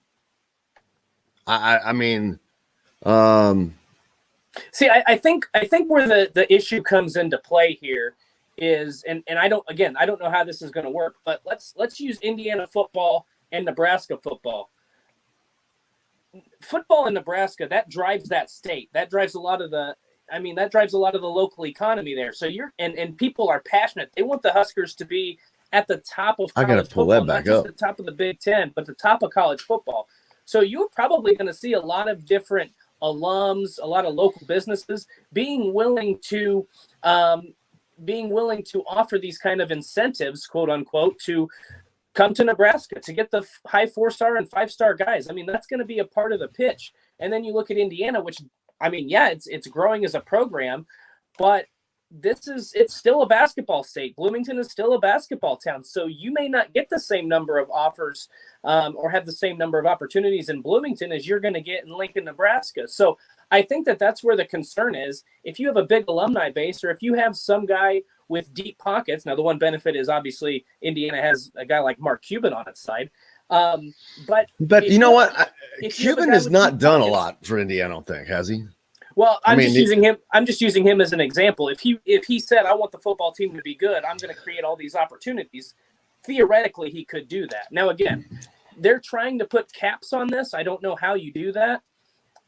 See, I think where the issue comes into play here is, and I don't know how this is going to work, but let's use Indiana football and Nebraska football. Football in Nebraska, that drives that state. That drives a lot of the local economy there. So and people are passionate. They want the Huskers to be at the top of college I got to pull football, that back not up. just the top of the Big Ten, but the top of college football. So you're probably going to see a lot of different alums, a lot of local businesses being willing to offer these kind of incentives, quote unquote, to come to Nebraska to get the high 4-star and 5-star guys. I mean, that's going to be a part of the pitch. And then you look at Indiana, which, I mean, yeah, it's growing as a program, but it's still a basketball state. Bloomington is still a basketball town. So you may not get the same number of offers or have the same number of opportunities in Bloomington as you're going to get in Lincoln, Nebraska. So I think that's where the concern is. If you have a big alumni base, or if you have some guy with deep pockets, now the one benefit is obviously Indiana has a guy like Mark Cuban on its side. But you know what? Cuban has not done a lot for Indiana, I don't think, has he? Well, I'm just using him as an example. If he said, I want the football team to be good, I'm going to create all these opportunities, theoretically he could do that. Now, again, they're trying to put caps on this. I don't know how you do that.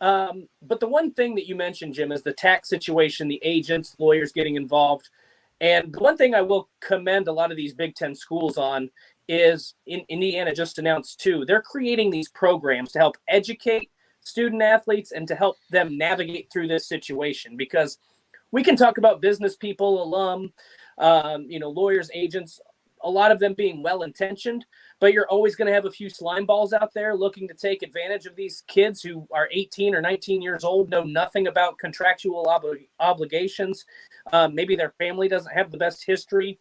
But the one thing that you mentioned, Jim, is the tax situation, the agents, lawyers getting involved. And the one thing I will commend a lot of these Big Ten schools on is, in Indiana just announced too, they're creating these programs to help educate student athletes and to help them navigate through this situation, because we can talk about business people, alum, lawyers, agents, a lot of them being well-intentioned, but you're always going to have a few slime balls out there looking to take advantage of these kids who are 18 or 19 years old, know nothing about contractual obligations. Maybe their family doesn't have the best history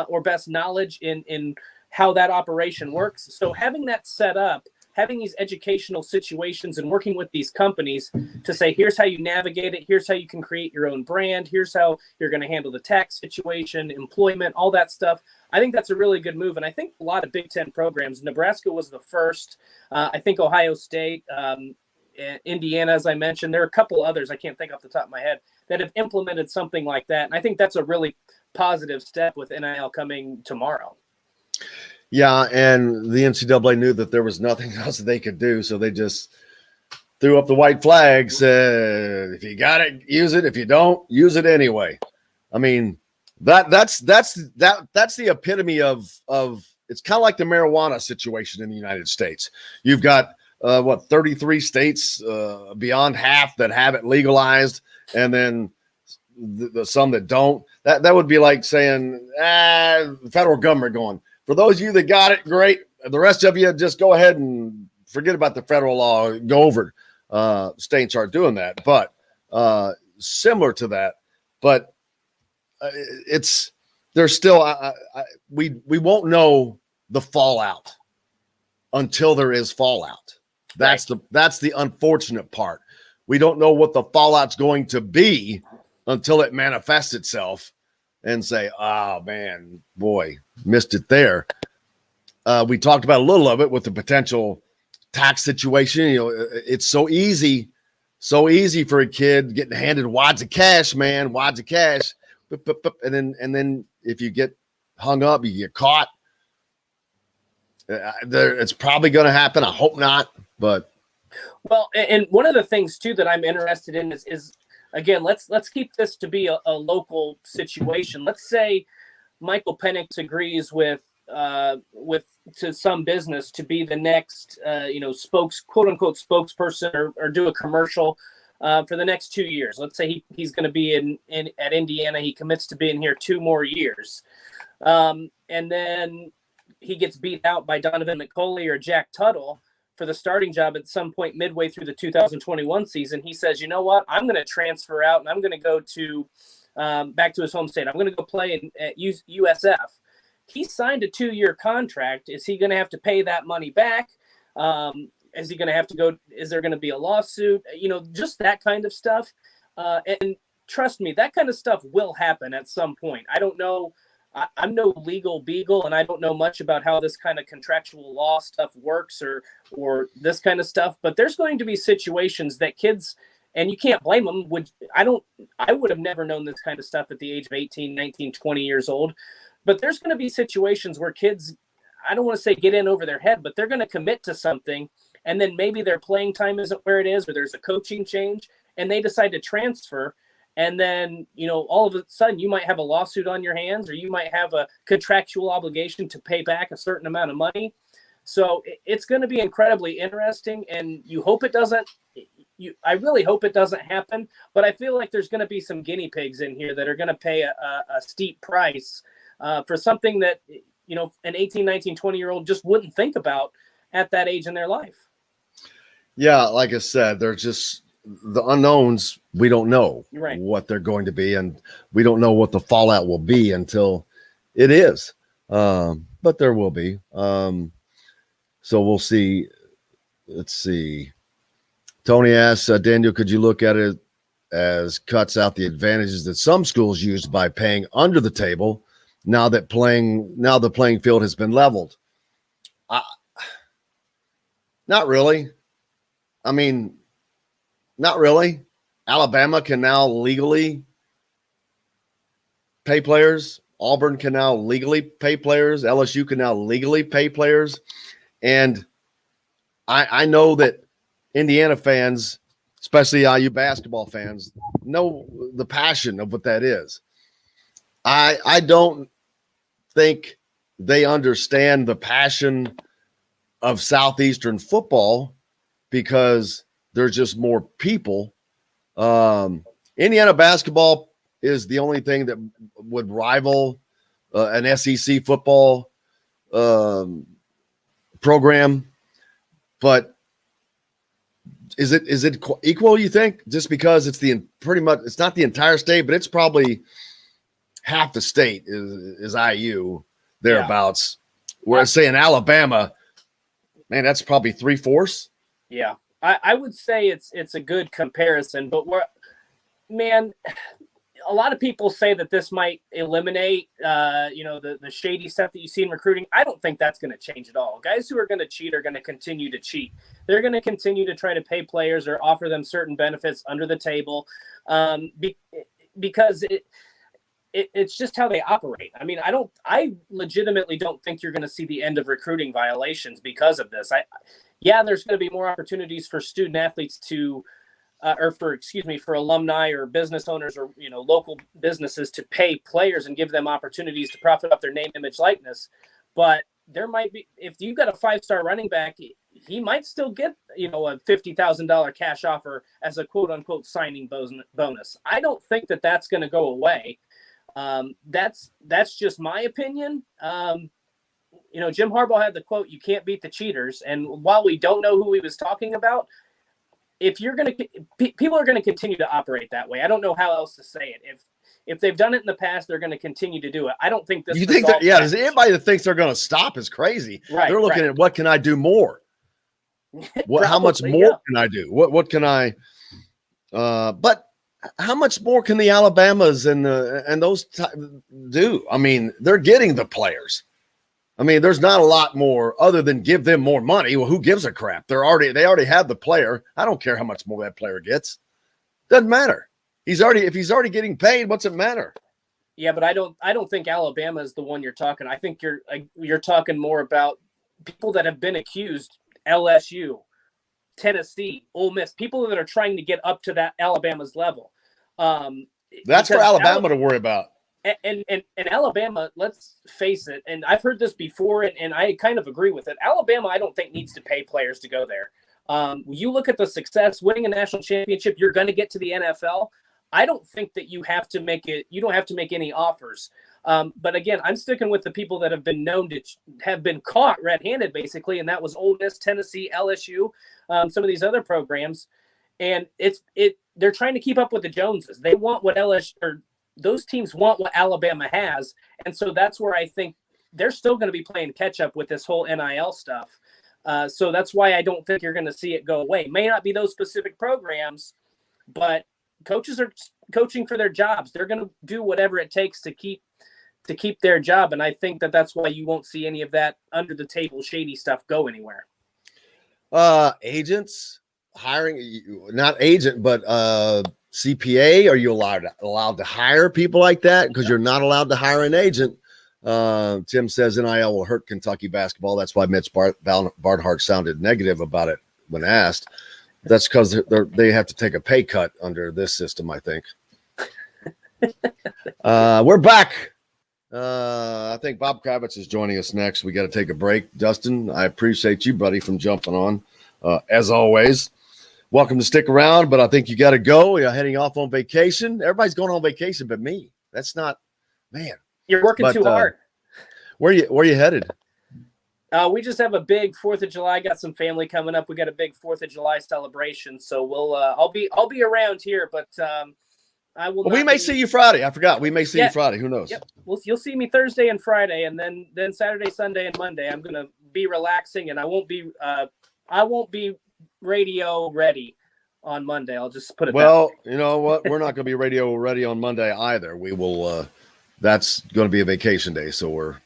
or best knowledge in how that operation works. So having that set up, having these educational situations and working with these companies to say, here's how you navigate it, here's how you can create your own brand, here's how you're going to handle the tax situation, employment, all that stuff. I think that's a really good move. And I think a lot of Big Ten programs, Nebraska was the first, I think Ohio State, Indiana, as I mentioned, there are a couple others I can't think off the top of my head that have implemented something like that. And I think that's a really positive step with NIL coming tomorrow. Yeah, and the NCAA knew that there was nothing else that they could do, so they just threw up the white flag, said, if you got it, use it. If you don't, use it anyway. I mean, that's the epitome of it's kind of like the marijuana situation in the United States. You've got 33 states, beyond half that have it legalized, and then the some that don't. That would be like saying, the federal government going, for those of you that got it, great. The rest of you, just go ahead and forget about the federal law. Go over it. States aren't doing that, but similar to that. But there's still we won't know the fallout until there is fallout. That's the unfortunate part. We don't know what the fallout's going to be until it manifests itself. and say, oh, man, boy, missed it there. We talked about a little of it with the potential tax situation. You know, it's so easy for a kid getting handed wads of cash, man, wads of cash. And then if you get hung up, you get caught. It's probably going to happen. I hope not, but. Well, and one of the things too that I'm interested in is again, let's keep this to be a local situation. Let's say Michael Penix agrees with to some business to be the next quote unquote spokesperson or do a commercial for the next 2 years. Let's say he's going to be at Indiana. He commits to being here 2 more years, and then he gets beat out by Donovan McCulley or Jack Tuttle for the starting job at some point midway through the 2021 season. He says, you know what, I'm going to transfer out and I'm going to go to back to his home state. I'm going to go play at USF. He signed a 2-year contract. Is he going to have to pay that money back? Is he going to have to go? Is there going to be a lawsuit? Just that kind of stuff. And trust me, that kind of stuff will happen at some point. I don't know. I'm no legal beagle, and I don't know much about how this kind of contractual law stuff works or this kind of stuff. But there's going to be situations that kids, and you can't blame them. I would have never known this kind of stuff at the age of 18, 19, 20 years old. But there's going to be situations where kids, I don't want to say get in over their head, but they're going to commit to something, and then maybe their playing time isn't where it is, or there's a coaching change, and they decide to transfer. And then, all of a sudden you might have a lawsuit on your hands, or you might have a contractual obligation to pay back a certain amount of money. So it's going to be incredibly interesting, and you hope it doesn't. I really hope it doesn't happen, but I feel like there's going to be some guinea pigs in here that are going to pay a steep price for something that, an 18, 19, 20-year-old just wouldn't think about at that age in their life. Yeah, like I said, they're just the unknowns. We don't know what they're going to be, and we don't know what the fallout will be until it is. But there will be. So we'll see. Let's see. Tony asks, Daniel, could you look at it as cuts out the advantages that some schools used by paying under the table now the playing field has been leveled? Not really. I mean, not really. Alabama can now legally pay players. Auburn can now legally pay players. LSU can now legally pay players. And I know that Indiana fans, especially IU basketball fans, know the passion of what that is. I don't think they understand the passion of Southeastern football because there's just more people. Indiana basketball is the only thing that would rival an SEC football program. But is it equal, you think? Just because it's it's not the entire state, but it's probably half the state is IU thereabouts. Yeah. Whereas say in Alabama, man, that's probably 3/4. Yeah. I would say it's a good comparison, but a lot of people say that this might eliminate, the shady stuff that you see in recruiting. I don't think that's going to change at all. Guys who are going to cheat are going to continue to cheat. They're going to continue to try to pay players or offer them certain benefits under the table, because it's just how they operate. I mean, I legitimately don't think you're going to see the end of recruiting violations because of this. There's going to be more opportunities for student athletes to, for alumni or business owners or, local businesses to pay players and give them opportunities to profit off their name, image, likeness. But there might be, if you've got a 5-star running back, he might still get, a $50,000 cash offer as a quote unquote signing bonus. I don't think that that's going to go away. That's just my opinion. Jim Harbaugh had the quote, "You can't beat the cheaters." And while we don't know who he was talking about, people are going to continue to operate that way. I don't know how else to say it. If they've done it in the past, they're going to continue to do it. I don't think this. You think that? Yeah. Does anybody that thinks they're going to stop is crazy? Right. They're looking at what can I do more? How much more can I do? What can I? But how much more can the Alabamas and those do? I mean, they're getting the players. I mean, there's not a lot more other than give them more money. Well, who gives a crap? They already have the player. I don't care how much more that player gets. Doesn't matter. If he's already getting paid, what's it matter? Yeah, but I don't think Alabama is the one you're talking. I think you're talking more about people that have been accused. LSU, Tennessee, Ole Miss, people that are trying to get up to that Alabama's level. That's for Alabama to worry about. And Alabama, let's face it, and I've heard this before, and I kind of agree with it. Alabama, I don't think needs to pay players to go there. You look at the success, winning a national championship, you're going to get to the NFL. I don't think that you have to make it. You don't have to make any offers. But again, I'm sticking with the people that have been known to have been caught red-handed, basically, and that was Ole Miss, Tennessee, LSU, some of these other programs, and they're trying to keep up with the Joneses. They want what LSU or those teams want what Alabama has, and so that's where I think they're still going to be playing catch-up with this whole NIL stuff. So that's why I don't think you're going to see it go away. It may not be those specific programs, but coaches are coaching for their jobs. They're going to do whatever it takes to keep their job, and I think that that's why you won't see any of that under-the-table shady stuff go anywhere. Agents hiring, not agent, but CPA. Are you allowed to hire people like that? Because you're not allowed to hire an agent. Tim says NIL will hurt Kentucky basketball. That's why Mitch Barnhart sounded negative about it when asked. That's because they have to take a pay cut under this system, I think. We're back. I think Bob Kravitz is joining us next. We got to take a break. Dustin, I appreciate you, buddy, from jumping on. As always, welcome to stick around, but I think you got to go. You're heading off on vacation. Everybody's going on vacation but me. That's not, man. You're working too hard. Where you headed? We just have a big 4th of July. Got some family coming up. We got a big 4th of July celebration. So we'll I'll be around here, but I will. Well, we may see you Friday. I forgot. We may see you Friday. Who knows? Yep. You'll see me Thursday and Friday, and then Saturday, Sunday, and Monday. I'm gonna be relaxing, and I won't be radio ready on Monday. I'll just put it. Well, you know what? We're not gonna be radio ready on Monday either. We will. That's going to be a vacation day, so we're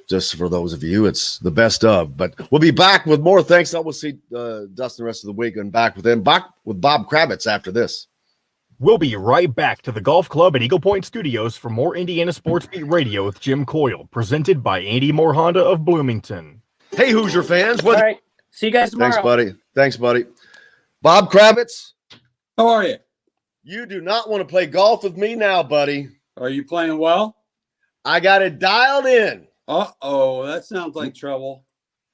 just for those of you, it's the best of. But we'll be back with more. Thanks. I will see Dustin the rest of the week and back with Bob Kravitz after this. We'll be right back to the Golf Club at Eagle Point Studios for more Indiana Sports Beat Radio with Jim Coyle, presented by Andy Moore Honda of Bloomington. Hey, Hoosier fans. All right. See you guys tomorrow. Thanks, buddy. Bob Kravitz. How are you? You do not want to play golf with me now, buddy. Are you playing well? I got it dialed in. Uh-oh, that sounds like trouble.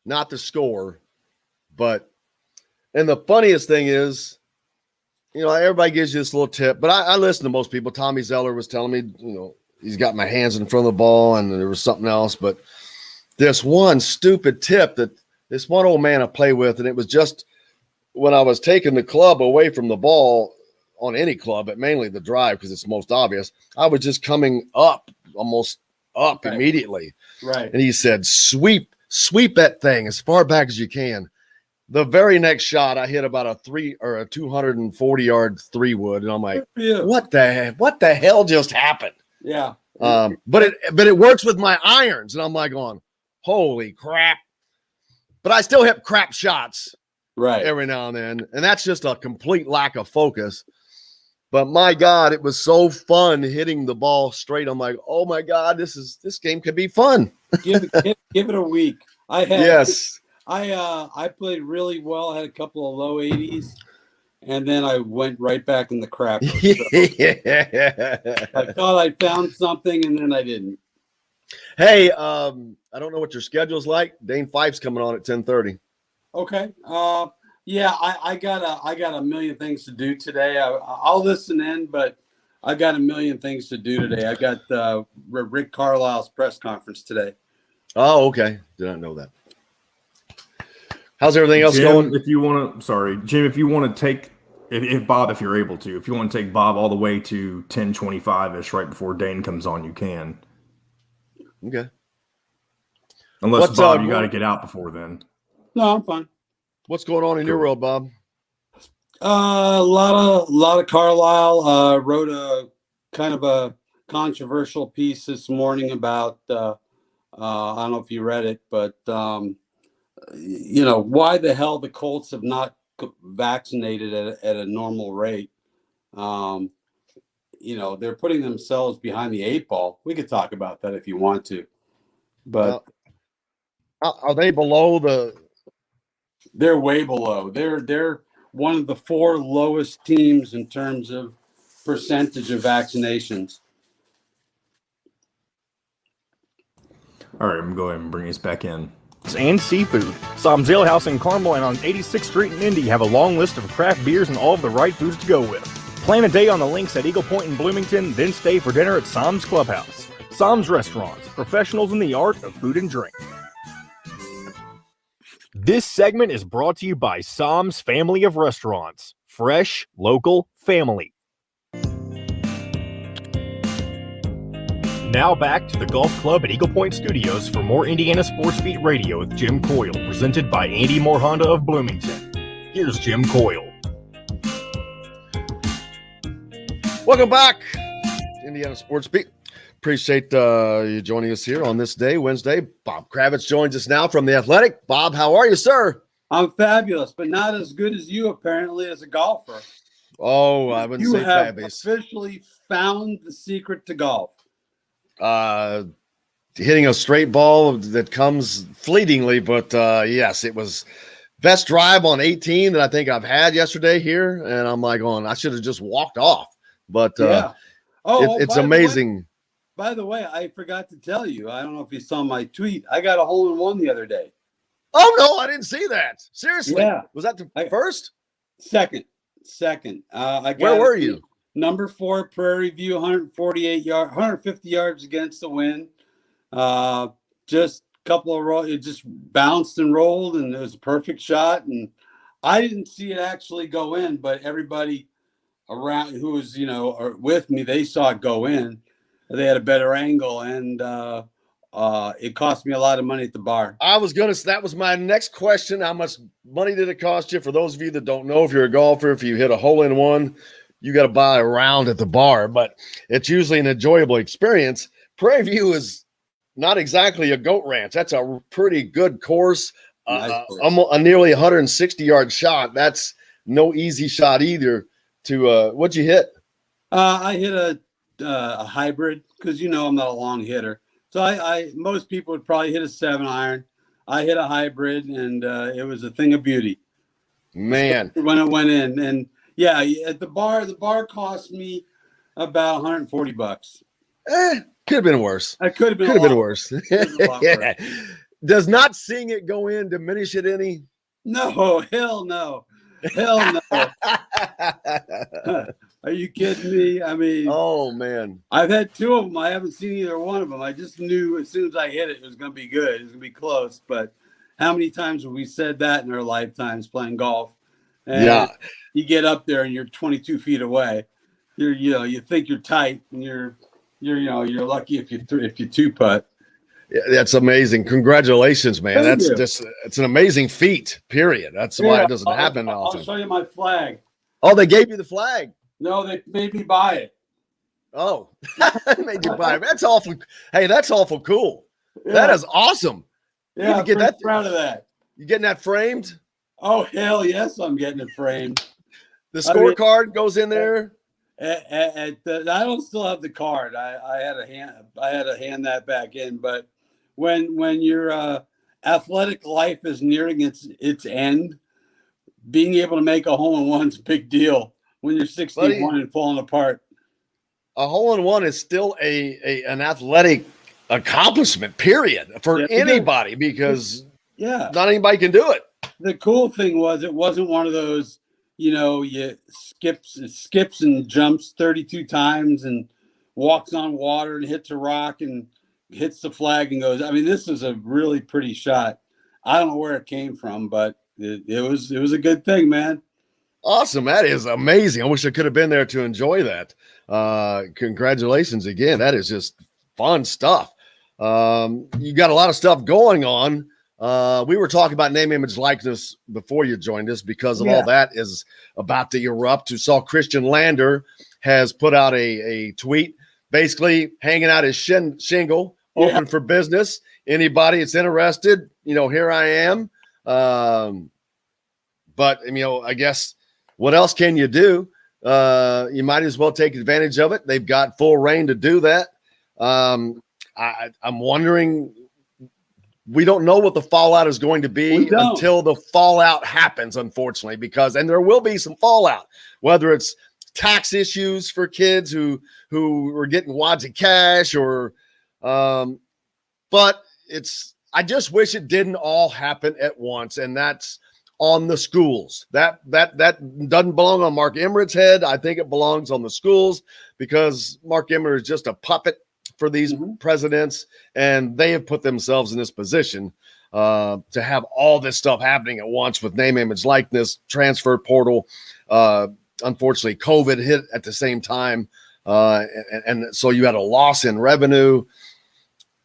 Not the score, but and the funniest thing is, you know, everybody gives you this little tip, but I listen to most people. Tommy Zeller was telling me, you know, he's got my hands in front of the ball, and there was something else, but this one stupid tip that this one old man I play with, and it was just when I was taking the club away from the ball on any club, but mainly the drive because it's most obvious, I was just coming up, almost up right. Immediately. Right. And he said, sweep that thing as far back as you can. The very next shot, I hit about a 240-yard 3-wood, and I'm like, what the hell just happened? Yeah. But it works with my irons, and I'm like going, holy crap. But I still hit crap shots right every now and then, and that's just a complete lack of focus. But my God, it was so fun hitting the ball straight. I'm like, oh my God, this game could be fun. give it a week. Yes. I played really well. I had a couple of low 80s, and then I went right back in the crap. Yeah. I thought I found something, and then I didn't. Hey, I don't know what your schedule's like. Dane Fife's coming on at 10:30. Okay. Yeah, I got a million things to do today. I'll listen in, but I got a million things to do today. I got Rick Carlisle's press conference today. Oh, okay. Did not know that. How's everything else going? Jim, if you want to take, if Bob, if you're able to, if you want to take Bob all the way to 10:25-ish right before Dane comes on, you can. Okay. Unless, Bob, you got to get out before then. No, I'm fine. What's going on in your world, Bob? A lot of Carlisle. Wrote a kind of a controversial piece this morning about. I don't know if you read it, but why the hell the Colts have not vaccinated at a normal rate. They're putting themselves behind the 8 ball. We could talk about that if you want to, but are they below the? They're way below. They're one of the 4 lowest teams in terms of percentage of vaccinations. All right, I'm going to go ahead and bring us back in. And seafood. Sam's Ale House in Carmel and on 86th Street in Indy have a long list of craft beers and all of the right foods to go with. Plan a day on the links at Eagle Point in Bloomington, then stay for dinner at Sam's Clubhouse. Sam's Restaurants, professionals in the art of food and drink. This segment is brought to you by Sam's Family of Restaurants. Fresh, local, family. Now back to the Golf Club at Eagle Point Studios for more Indiana Sports Beat Radio with Jim Coyle, presented by Andy Moore Honda of Bloomington. Here's Jim Coyle. Welcome back, Indiana Sports Beat. Appreciate you joining us here on this day, Wednesday. Bob Kravitz joins us now from The Athletic. Bob, how are you, sir? I'm fabulous, but not as good as you apparently as a golfer. Oh, I wouldn't say fabulous. You have officially found the secret to golf. Hitting a straight ball that comes fleetingly, but yes, it was best drive on 18 that I think I've had yesterday here, and I'm like, I should have just walked off. But it's amazing. By the way, I forgot to tell you. I don't know if you saw my tweet. I got a hole-in-one the other day. Oh no, I didn't see that. Seriously, yeah. Was that the first? Second. Where were you? Number 4 Prairie View, 150 yards against the wind. Just a couple of rolls. It just bounced and rolled, and it was a perfect shot. And I didn't see it actually go in, but everybody around who was, or with me, they saw it go in. They had a better angle, and it cost me a lot of money at the bar. That was my next question. How much money did it cost you? For those of you that don't know, if you're a golfer, if you hit a hole-in-one, you got to buy a round at the bar, but it's usually an enjoyable experience. Prairie View is not exactly a goat ranch. That's a pretty good course. A nearly 160-yard shot. That's no easy shot either. What'd you hit? I hit a hybrid because I'm not a long hitter. So I most people would probably hit a 7-iron. I hit a hybrid, and it was a thing of beauty. Man, when it went in, and yeah, at the bar cost me about $140. Could have been worse. It could have been worse. Yeah. Does not seeing it go in diminish it any? No, hell no. Hell no. Are you kidding me? I mean, oh man, I've had 2 of them. I haven't seen either one of them. I just knew as soon as I hit it, it was going to be good. It was going to be close. But how many times have we said that in our lifetimes playing golf? And yeah, you get up there and you're 22 feet away. You think you're tight, and you're lucky if you 2-putt. Yeah, that's amazing. Congratulations, man. It's an amazing feat, period. That's why it doesn't happen often. I'll show you my flag. Oh, they gave you the flag. No, they made me buy it. Oh, they made you buy it. That's awful. Hey, that's awful cool. Yeah. That is awesome. Yeah, I'm pretty proud of that. You getting that framed? Oh, hell yes, I'm getting it framed. The scorecard goes in there. I don't still have the card. I had to hand that back in. But when your athletic life is nearing its end, being able to make a hole-in-one is a big deal. When you're 61 and falling apart, a hole-in-one is still an athletic accomplishment, period, for anybody, because not anybody can do it. The cool thing was it wasn't one of those, you skips and jumps 32 times and walks on water and hits a rock and hits the flag and goes. I mean, this is a really pretty shot. I don't know where it came from, but it was a good thing, man. Awesome. That is amazing. I wish I could have been there to enjoy that. Congratulations again. That is just fun stuff. You got a lot of stuff going on. We were talking about name, image, likeness before you joined us because of all that is about to erupt. You saw Christian Lander has put out a tweet basically hanging out his shingle, open for business. Anybody that's interested, here I am. But, I guess what else can you do? You might as well take advantage of it. They've got full reign to do that. I'm wondering, we don't know what the fallout is going to be until the fallout happens, unfortunately, and there will be some fallout, whether it's tax issues for kids who are getting wads of cash but I just wish it didn't all happen at once. And that's on the schools. That doesn't belong on Mark Emmert's head. I think it belongs on the schools because Mark Emmert is just a puppet for these presidents, and they have put themselves in this position to have all this stuff happening at once with name, image, likeness, transfer portal. Unfortunately, COVID hit at the same time, and so you had a loss in revenue.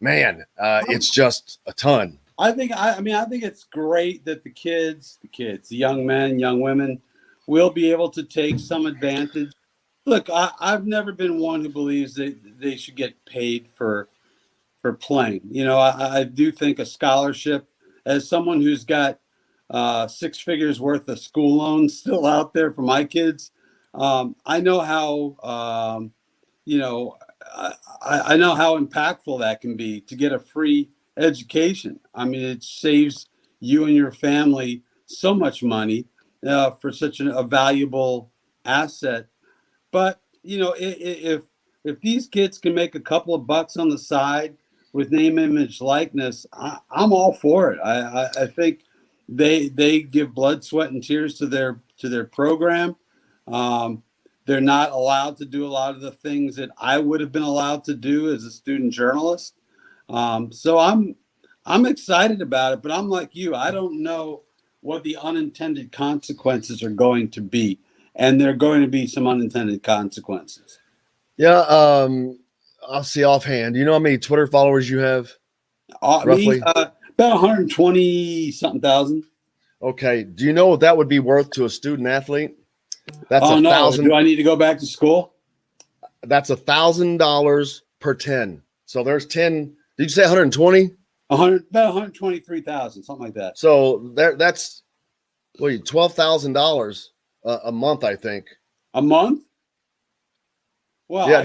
Man, it's just a ton. I think it's great that the kids, the young men, young women, will be able to take some advantage. Look, I've never been one who believes that they should get paid for playing. I do think a scholarship, as someone who's got 6 figures worth of school loans still out there for my kids, I know how I know how impactful that can be to get a free education. I mean, it saves you and your family so much money for such a valuable asset. But, if these kids can make a couple of bucks on the side with name, image, likeness, I'm all for it. I think they give blood, sweat, and tears to their program. They're not allowed to do a lot of the things that I would have been allowed to do as a student journalist. So I'm excited about it, but I'm like you. I don't know what the unintended consequences are going to be, and there are going to be some unintended consequences. Yeah, I'll see offhand. Do you know how many Twitter followers you have? Roughly about 120 something thousand. Okay. Do you know what that would be worth to a student athlete? That's $1,000. Do I need to go back to school? That's $1,000 per 10. So there's 10. Did you say 120? About 123,000, something like that. So that's $12,000 a month, I think. A month? Well, yeah,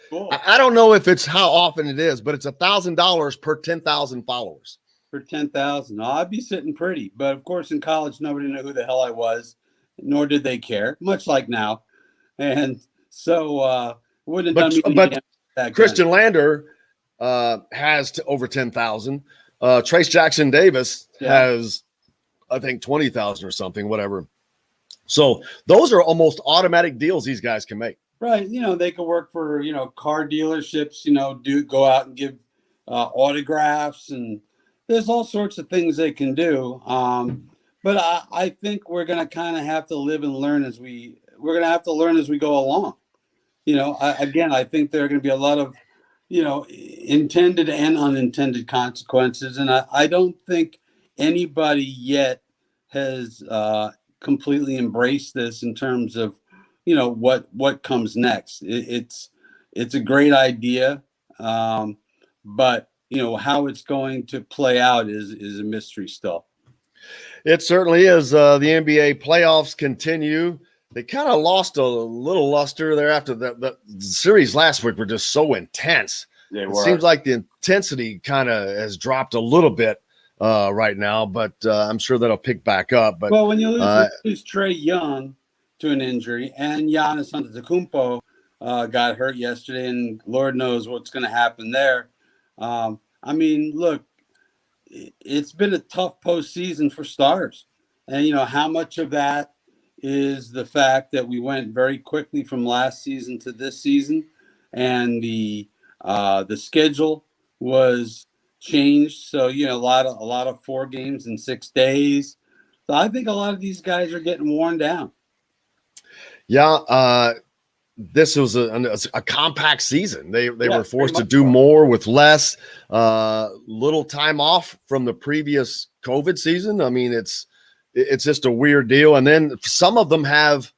cool. I don't know if it's how often it is, but it's $1,000 per 10,000 followers. For 10,000, I'd be sitting pretty. But of course, in college, nobody knew who the hell I was, nor did they care. Much like now, and so wouldn't have done me. But Christian Lander has over 10,000. Trace Jackson Davis has, I think, 20,000 or something, whatever. So those are almost automatic deals these guys can make. Right. They could work for, car dealerships, go out and give autographs, and there's all sorts of things they can do. But I think we're going to kind of have to live and learn as we go along. I think there are going to be a lot of, intended and unintended consequences. And I don't think anybody yet has completely embraced this in terms of, what comes next. It's a great idea. But, how it's going to play out is a mystery still. It certainly is. The NBA playoffs continue. They kind of lost a little luster there after the series last week were just so intense. It seems like the intensity kind of has dropped a little bit right now, but I'm sure that'll pick back up. But when you lose Trae Young to an injury and Giannis Antetokounmpo got hurt yesterday, and Lord knows what's going to happen there. Look, it's been a tough postseason for Stars. And, how much of that is the fact that we went very quickly from last season to this season, and the schedule was changed. So, a lot of 4 games in 6 days. So I think a lot of these guys are getting worn down. Yeah. this was a compact season. They were forced to do more with less, little time off from the previous COVID season. I mean, it's just a weird deal. And then some of them have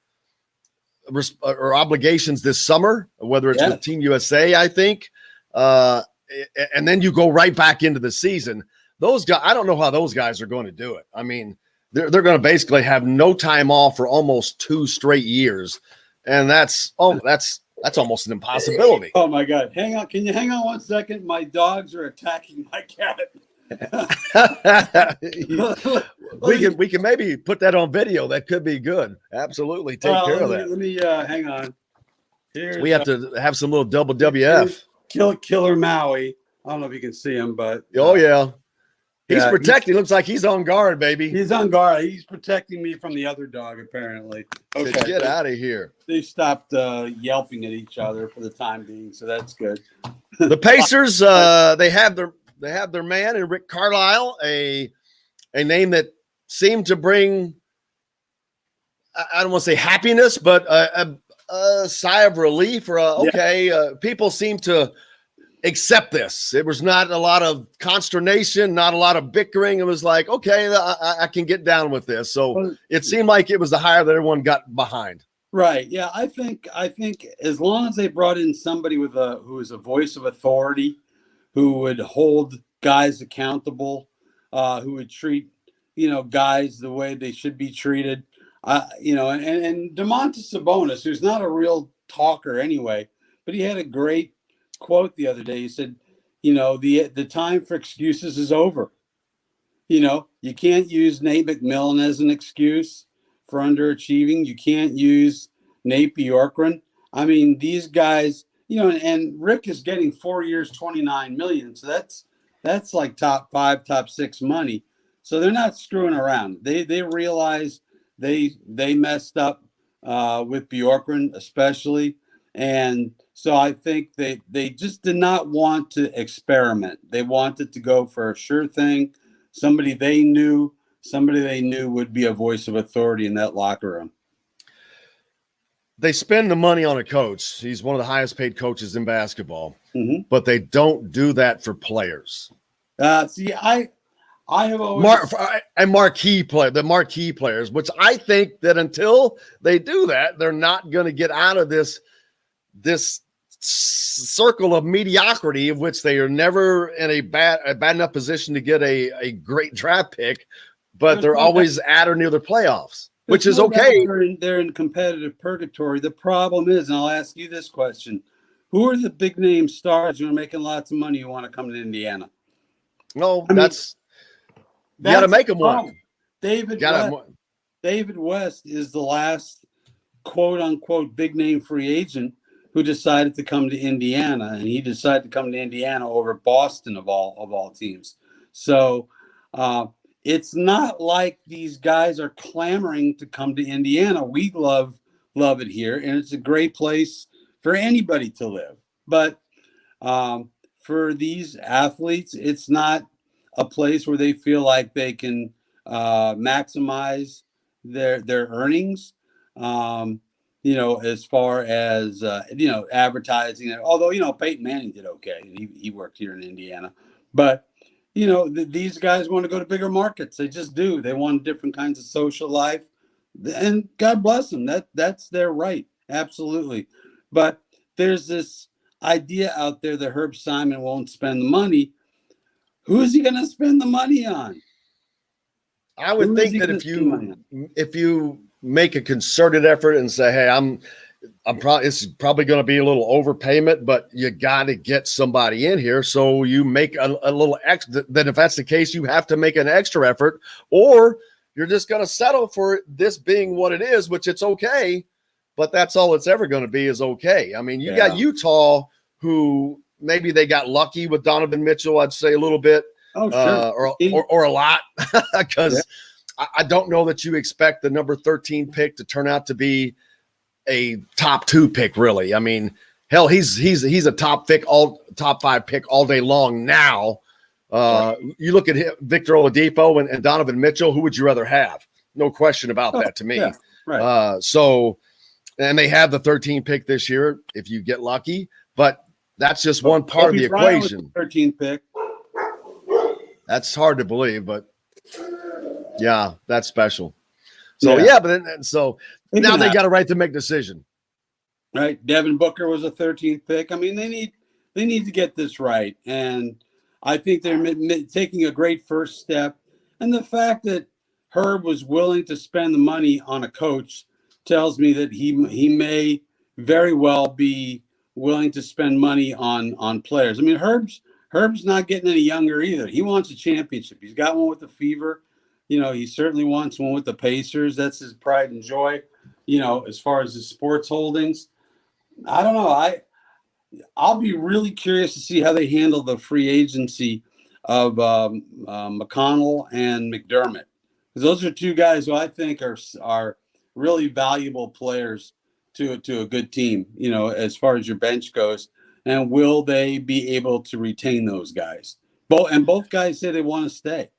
or obligations this summer, whether it's with Team USA, I think. And then you go right back into the season. Those guys, I don't know how those guys are going to do it. I mean, they're going to basically have no time off for almost 2 straight years. And that's almost an impossibility. Oh my God. Hang on. Can you hang on 1 second? My dogs are attacking my cat. we can maybe put that on video. That could be good. Absolutely. Take care of that. Let me hang on. We have to have some little double WF. Killer Maui. I don't know if you can see him, but He's protecting. Looks like he's on guard, baby. He's on guard. He's protecting me from the other dog, apparently. Okay, so get out of here. They stopped yelping at each other for the time being, so that's good. The Pacers, they have their man in Rick Carlisle, a name that seemed to bring, I don't want to say happiness, but a sigh of relief. Or people seem to accept this. It was not a lot of consternation, not a lot of bickering. It was like, okay, I can get down with this. So it seemed like it was the hire that everyone got behind. Right. Yeah. I think as long as they brought in somebody who is a voice of authority, who would hold guys accountable, who would treat, guys the way they should be treated, and Domantas Sabonis, who's not a real talker anyway, but he had a great quote the other day. He said, the time for excuses is over. You can't use Nate McMillan as an excuse for underachieving. You can't use Nate Bjorkgren. I mean, these guys, and Rick is getting 4 years, $29 million. So that's like top 5, top 6 money. So they're not screwing around. They realize they messed up with Bjorkgren especially. And so I think they just did not want to experiment. They wanted to go for a sure thing, somebody they knew would be a voice of authority in that locker room. They spend the money on a coach. He's one of the highest paid coaches in basketball, but they don't do that for players. I have always marquee players, which I think that until they do that, they're not going to get out of this circle of mediocrity, of which they are never in a bad enough position to get a great draft pick, but they're always at or near the playoffs, which is okay. They're in competitive purgatory. The problem is, and I'll ask you this question: who are the big name stars who are making lots of money who want to come to Indiana? No, you got to make them one. David West is the last quote unquote big name free agent who decided to come to Indiana, and he decided to come to Indiana over Boston of all teams. So it's not like these guys are clamoring to come to Indiana. We love it here, and it's a great place for anybody to live. But for these athletes, it's not a place where they feel like they can maximize their earnings. As far as, advertising, although, Peyton Manning did okay. He worked here in Indiana, but, these guys want to go to bigger markets. They just do. They want different kinds of social life, and God bless them. That's their right. Absolutely. But there's this idea out there that Herb Simon won't spend the money. Who is he going to spend the money on? I would think that if you make a concerted effort and say, hey, it's probably going to be a little overpayment, but you got to get somebody in here. So you make a little extra. Then if that's the case, you have to make an extra effort, or you're just going to settle for this being what it is, which it's okay, but that's all it's ever going to be is okay. I mean, you got Utah, who maybe they got lucky with Donovan Mitchell, I'd say a little bit, or a lot, because I don't know that you expect the number 13 pick to turn out to be a top 2 pick, really. I mean, hell, he's a top 5 pick all day long now. You look at Victor Oladipo and Donovan Mitchell. Who would you rather have? No question about that to me. Yeah, right. So And they have the 13th pick this year if you get lucky, but that's just one part of the equation. 13th pick. That's hard to believe, but yeah, that's special. So yeah, but then, so now they got a right to make decision. Right. Devin Booker was a 13th pick. I mean, they need to get this right. And I think they're taking a great first step. And the fact that Herb was willing to spend the money on a coach tells me that he may very well be willing to spend money on players. I mean, Herb's not getting any younger either. He wants a championship. He's got one with the Fever. You know, he certainly wants one with the Pacers. That's his pride and joy, you know, as far as his sports holdings. I don't know. I'll be really curious to see how they handle the free agency of McConnell and McDermott. Because those are two guys who I think are really valuable players to a good team, you know, as far as your bench goes. And will they be able to retain those guys? Both guys say they want to stay.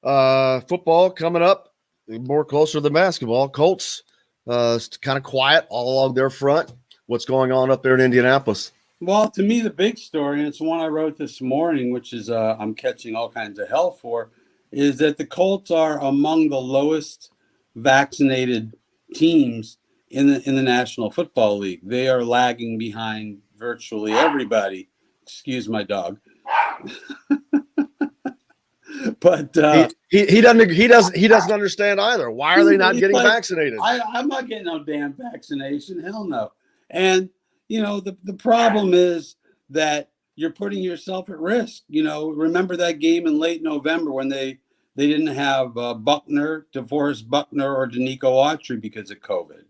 Football coming up, more closer than basketball. Colts kind of quiet all along their front. What's going on up there in Indianapolis? Well, to me, the big story, and it's one I wrote this morning, which is I'm catching all kinds of hell for, is that the Colts are among the lowest vaccinated teams in the National Football League. They are lagging behind virtually everybody. Excuse my dog. But he doesn't understand either. Why are they not getting vaccinated? I'm not getting no damn vaccination. Hell no. And you know the problem is that you're putting yourself at risk. You know, remember that game in late November when they didn't have Buckner, DeForest Buckner, or Danico Autry because of COVID.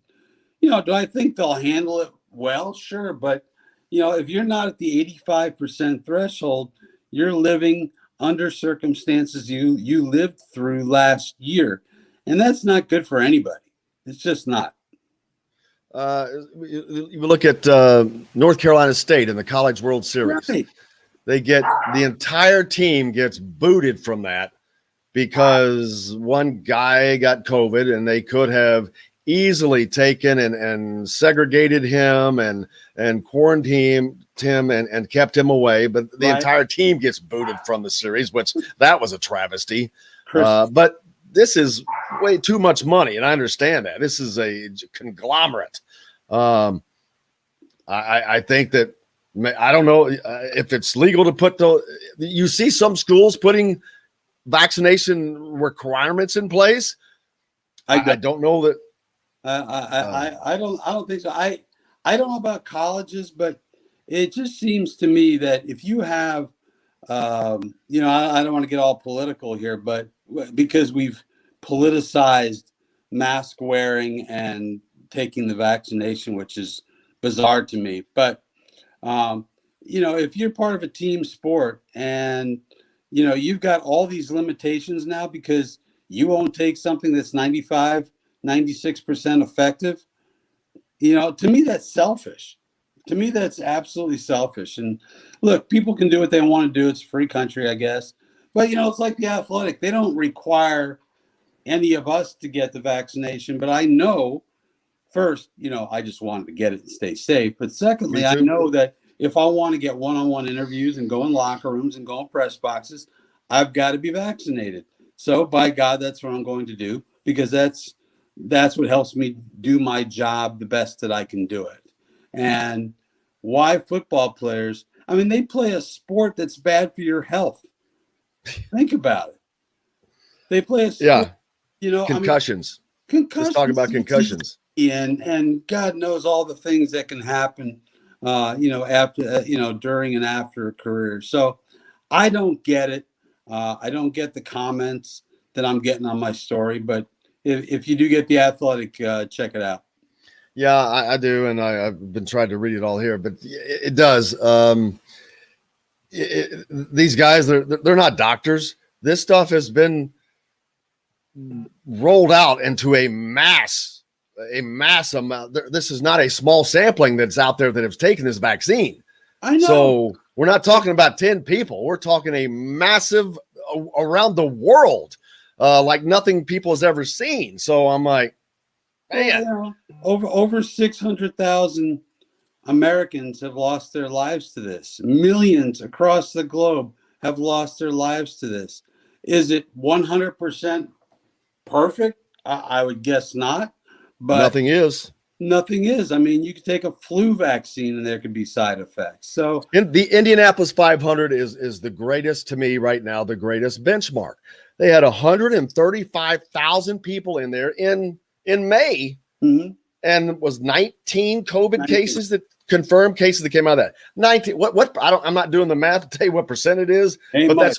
You know, do I think they'll handle it well? Sure, but you know, if you're not at the 85% threshold, you're living under circumstances you lived through last year, and that's not good for anybody. It's just not. You look at North Carolina State in the College World Series. Right. They get the entire team gets booted from that because one guy got COVID, and they could have easily taken and segregated him and quarantined him and kept him away, but the entire team gets booted from the series, which that was a travesty. But this is way too much money, and I understand that. This is a conglomerate. I think that I don't know if it's legal to put you see some schools putting vaccination requirements in place. I don't know that. I don't think so. I don't know about colleges, but it just seems to me that if you have, you know, I don't want to get all political here, but because we've politicized mask wearing and taking the vaccination, which is bizarre to me. But, you know, if you're part of a team sport and, you know, you've got all these limitations now because you won't take something that's 96% effective, you know, to me, that's selfish. To me, that's absolutely selfish. And look, people can do what they want to do. It's a free country, I guess. But, you know, it's like the Athletic. They don't require any of us to get the vaccination. But I know, first, you know, I just wanted to get it and stay safe. But secondly, I know that if I want to get one-on-one interviews and go in locker rooms and go in press boxes, I've got to be vaccinated. So by God, that's what I'm going to do, because that's what helps me do my job the best that I can do it. And why football players? I mean, they play a sport that's bad for your health. Think about it. They play a sport, you know, concussions. I mean, concussions. Let's talk about concussions. And God knows all the things that can happen, you know, after, you know, during and after a career. So I don't get it. I don't get the comments that I'm getting on my story, but if you do get the Athletic, check it out. Yeah, I do, and I've been trying to read it all here, but it does. These guys, they're not doctors. This stuff has been rolled out into a mass amount. This is not a small sampling that's out there that has taken this vaccine. I know. So we're not talking about 10 people. We're talking a massive around the world, like nothing people has ever seen. So I'm like, Man. Over 600,000 Americans have lost their lives to this. Millions across the globe have lost their lives to this. Is it 100% perfect? I would guess not. But nothing is. Nothing is. I mean, you could take a flu vaccine and there could be side effects. So The Indianapolis 500 is the greatest to me right now, the greatest benchmark. They had 135,000 people in there in May, and it was 19 COVID cases that confirmed cases that came out of that. 19. What? I'm not doing the math to tell you what percent it is, but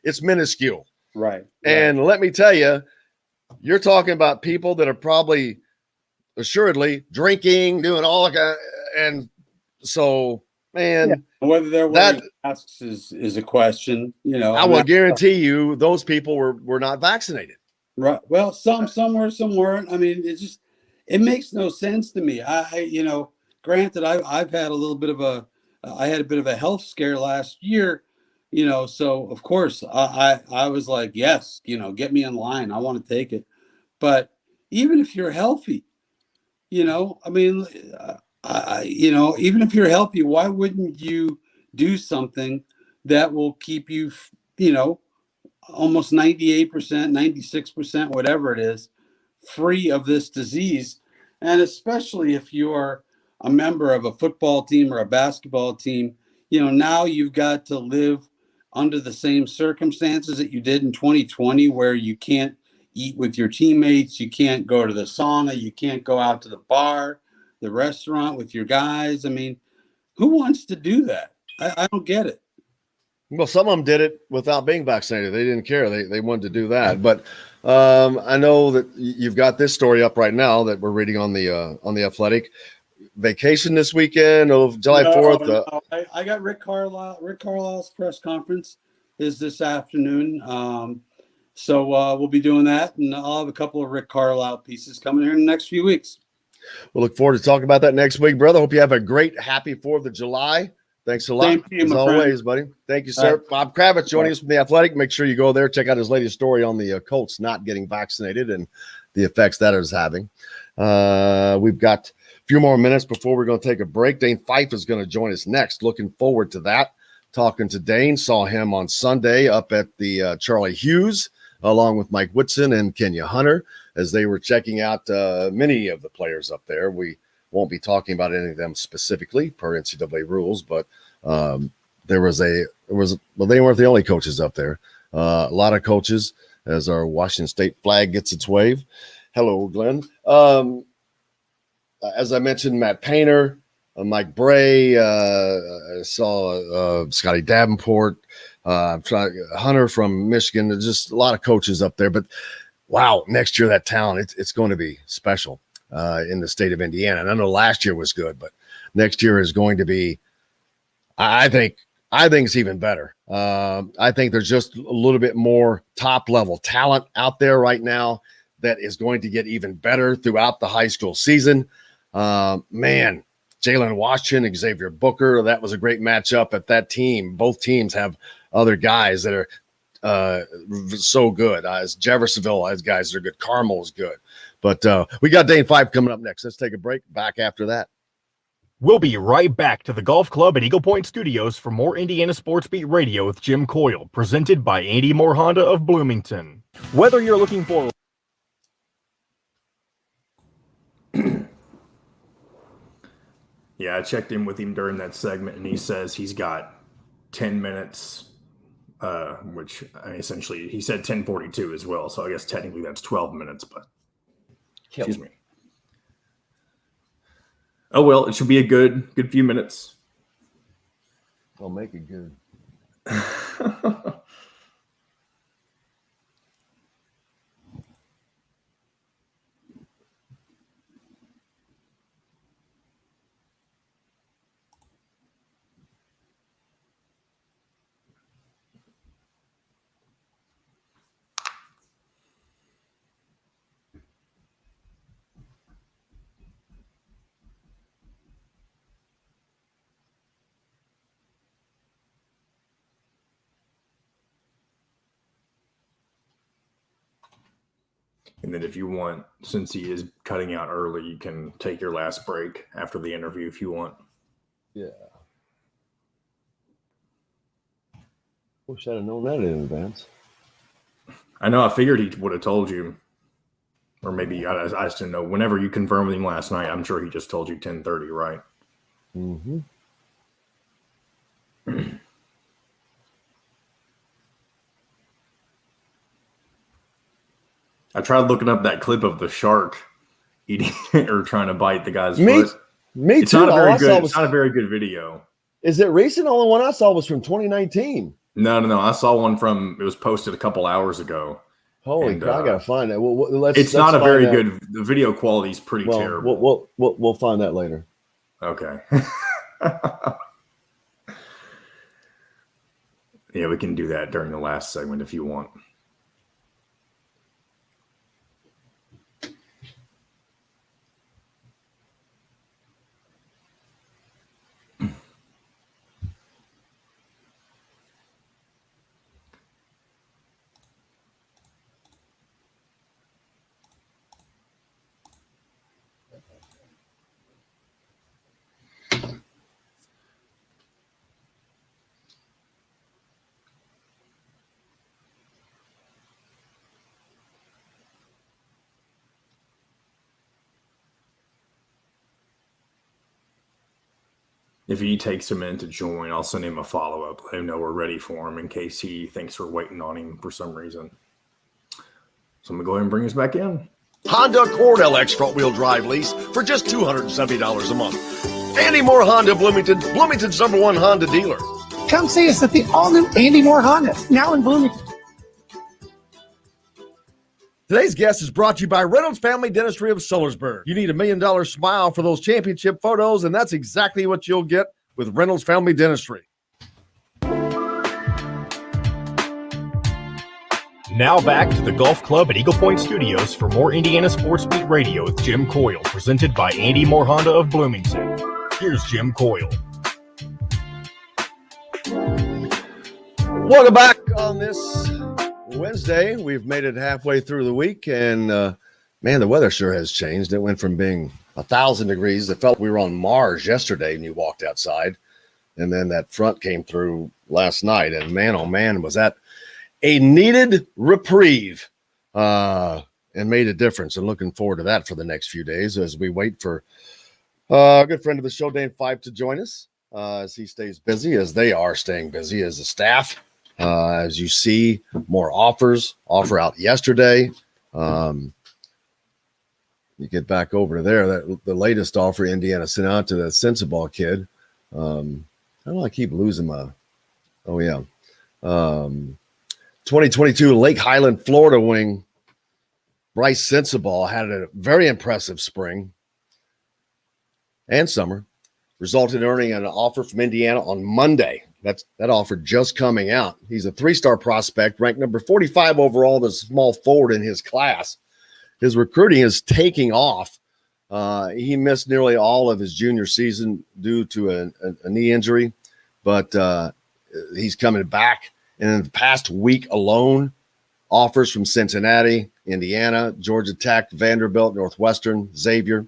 it's minuscule. Right. And let me tell you, you're talking about people that are probably assuredly drinking, doing all that, and so, man, whether they're wearing masks is a question. I will guarantee you those people were not vaccinated. Right. Well, some were, some weren't. I mean, it makes no sense to me. Granted, I've had I had a bit of a health scare last year, so of course I was like, yes, get me in line. I want to take it. But even if you're healthy, I mean, even if you're healthy, why wouldn't you do something that will keep you, almost 98%, 96%, whatever it is, free of this disease? And especially if you're a member of a football team or a basketball team, now you've got to live under the same circumstances that you did in 2020, where you can't eat with your teammates, you can't go to the sauna, you can't go out to the bar, the restaurant with your guys. I mean, who wants to do that? I don't get it. Well, some of them did it without being vaccinated. They didn't care. They wanted to do that. But I know that you've got this story up right now that we're reading on the Athletic. Vacation this weekend of July 4th. No, I got Rick Carlisle. Rick Carlisle's press conference is this afternoon. So we'll be doing that, and I'll have a couple of Rick Carlisle pieces coming here in the next few weeks. We'll look forward to talking about that next week, brother. Hope you have a great, happy 4th of July. Thanks a lot, as always, buddy. Thank you, sir. Bob Kravitz joining us from The Athletic. Make sure you go there, check out his latest story on the Colts not getting vaccinated and the effects that is having. We've got a few more minutes before we're going to take a break. Dane Fife is going to join us next. Looking forward to that. Talking to Dane. Saw him on Sunday up at the Charlie Hughes, along with Mike Whitson and Kenya Hunter, as they were checking out many of the players up there. We won't be talking about any of them specifically per NCAA rules, but they weren't the only coaches up there. A lot of coaches as our Washington State flag gets its wave. Hello, Glenn. As I mentioned, Matt Painter, Mike Bray, I saw Scotty Davenport, Hunter from Michigan. There's just a lot of coaches up there. But wow, next year that talent, it's going to be special in the state of Indiana. And I know last year was good, but next year is going to be, I think it's even better. I think there's just a little bit more top level talent out there right now that is going to get even better throughout the high school season. Man, Jalen Washington, Xavier Booker, that was a great matchup at that team. Both teams have other guys that are so good. As Jeffersonville has guys that are good. Carmel is good. But we got Dane Fife coming up next. Let's take a break. Back after that. We'll be right back to the Golf Club at Eagle Point Studios for more Indiana Sports Beat Radio with Jim Coyle, presented by Andy Moore Honda of Bloomington. Whether you're looking for Yeah, I checked in with him during that segment, and he says he's got 10 minutes, which essentially he said 10:42 as well. So I guess technically that's 12 minutes, but excuse me. Oh, well, it should be a good few minutes. I'll make it good. And then if you want, since he is cutting out early, you can take your last break after the interview if you want. Yeah. Wish I'd have known that in advance. I know. I figured he would have told you. Or maybe I just didn't know. Whenever you confirmed with him last night, I'm sure he just told you 10:30, right? Mm-hmm. I tried looking up that clip of the shark eating or trying to bite the guy's foot. Me It's too. not a very good. Was, it's not a very good video. Is it recent? The only one I saw was from 2019. No. I saw one from. It was posted a couple hours ago. Holy crap! I gotta find that. It's not a very good. The video quality is pretty terrible. We'll find that later. Okay. Yeah, we can do that during the last segment if you want. If he takes a minute to join, I'll send him a follow-up. Let him know we're ready for him in case he thinks we're waiting on him for some reason. So I'm going to go ahead and bring us back in. Honda Accord LX front-wheel drive lease for just $270 a month. Andy Moore Honda Bloomington, Bloomington's #1 Honda dealer. Come see us at the all-new Andy Moore Honda, now in Bloomington. Today's guest is brought to you by Reynolds Family Dentistry of Sellersburg. You need $1 million smile for those championship photos, and that's exactly what you'll get with Reynolds Family Dentistry. Now back to the Golf Club at Eagle Point Studios for more Indiana Sports Beat Radio with Jim Coyle, presented by Andy Moore Honda of Bloomington. Here's Jim Coyle. Welcome back on this Wednesday. We've made it halfway through the week, and man, the weather sure has changed. It went from being 1,000 degrees. It felt we were on Mars yesterday and you walked outside, and then that front came through last night, and man, oh man, was that a needed reprieve and made a difference. And looking forward to that for the next few days as we wait for a good friend of the show, Dane Fife, to join us as he stays busy, as they are staying busy as a staff. As you see, more offer out yesterday. You get back over to there, the latest offer Indiana sent out to the Sensabaugh kid. I don't know, I keep losing my, 2022 Lake Highland, Florida wing, Bryce Sensabaugh had a very impressive spring and summer, resulted in earning an offer from Indiana on Monday. That offer just coming out. He's a 3-star prospect, ranked number 45 overall, the small forward in his class. His recruiting is taking off. He missed nearly all of his junior season due to a knee injury, but he's coming back. And in the past week alone, offers from Cincinnati, Indiana, Georgia Tech, Vanderbilt, Northwestern, Xavier.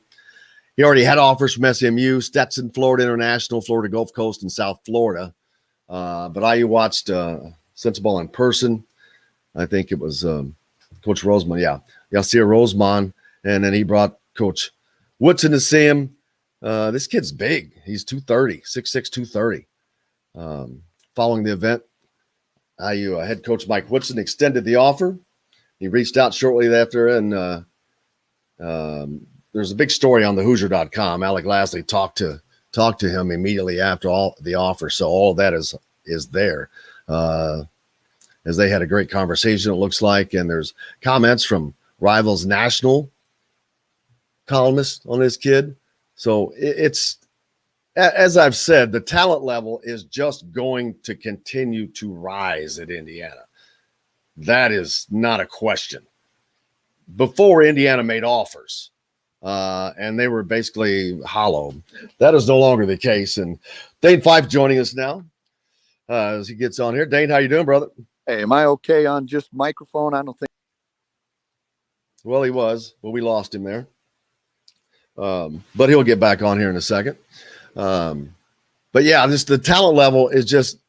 He already had offers from SMU, Stetson, Florida International, Florida Gulf Coast, and South Florida. But I watched Sensabaugh in person. I think it was Coach Rosemond. Yeah, Yasir Rosemond. And then he brought Coach Woodson to see him. This kid's big. He's 230, 6'6", 230. Following the event, IU head coach Mike Woodson extended the offer. He reached out shortly after, and there's a big story on the Hoosier.com. Alec Lasley talked to him immediately after all the offer. So all of that is there. As they had a great conversation, it looks like, and there's comments from Rivals National columnists on this kid. So it's, as I've said, the talent level is just going to continue to rise at Indiana. That is not a question. Before Indiana made offers, and they were basically hollow. That is no longer the case. And Dane Fife joining us now as he gets on here. Dane, how you doing, brother? Hey, am I okay on just microphone? I don't think. Well, he was. Well, we lost him there. But he'll get back on here in a second. But yeah, just the talent level is just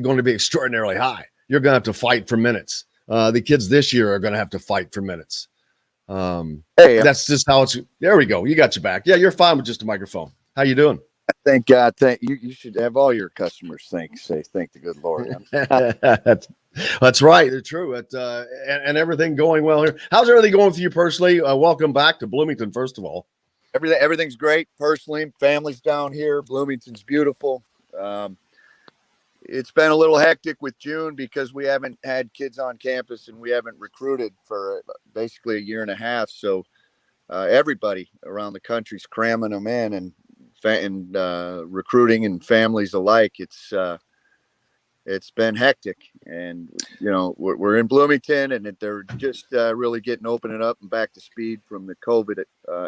going to be extraordinarily high. You're going to have to fight for minutes. The kids this year are going to have to fight for minutes. Hey, that's just how it's. There we go. You got your back. Yeah, you're fine with just a microphone. How you doing? Thank God. You should have all your customers thank the good Lord. That's right. They're true. And everything going well here. How's everything going for you personally? Welcome back to Bloomington, first of all. Everything's great personally. Family's down here. Bloomington's beautiful. It's been a little hectic with June because we haven't had kids on campus and we haven't recruited for basically a year and a half. So everybody around the country's cramming them in and recruiting and families alike. It's been hectic, and we're in Bloomington, and they're just really getting opening up and back to speed from the COVID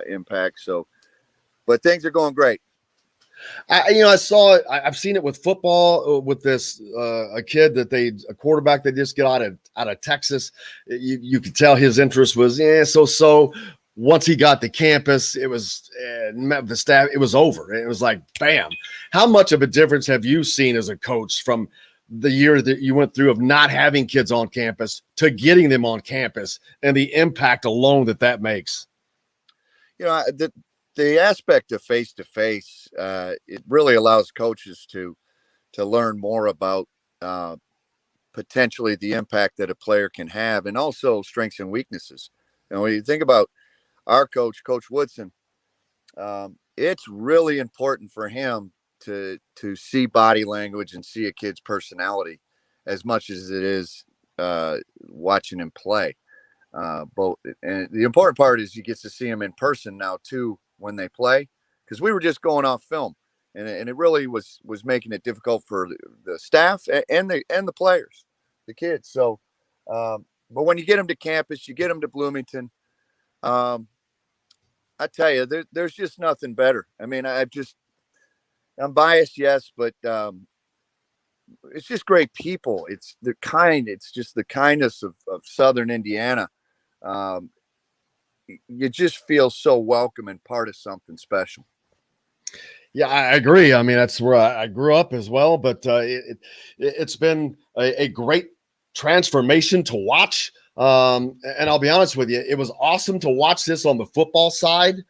impact. So, but things are going great. I saw it. I've seen it with football with this a quarterback that just got out of Texas. You could tell his interest was so. Once he got to campus, it was met with the staff. It was over. It was like bam. How much of a difference have you seen as a coach from the year that you went through of not having kids on campus to getting them on campus and the impact alone that makes? The aspect of face-to-face, it really allows coaches to learn more about potentially the impact that a player can have, and also strengths and weaknesses. When you think about our coach, Coach Woodson, it's really important for him to see body language and see a kid's personality as much as it is watching him play. And the important part is he gets to see him in person now too when they play, because we were just going off film, and it really was making it difficult for the staff and the players, the kids. So, but when you get them to campus, you get them to Bloomington. I tell you, there's just nothing better. I mean, I'm biased, yes, but it's just great people. It's just the kindness of Southern Indiana. You just feel so welcome and part of something special. Yeah, I agree. I mean, that's where I grew up as well, but it's been a great transformation to watch. And I'll be honest with you, it was awesome to watch this on the football side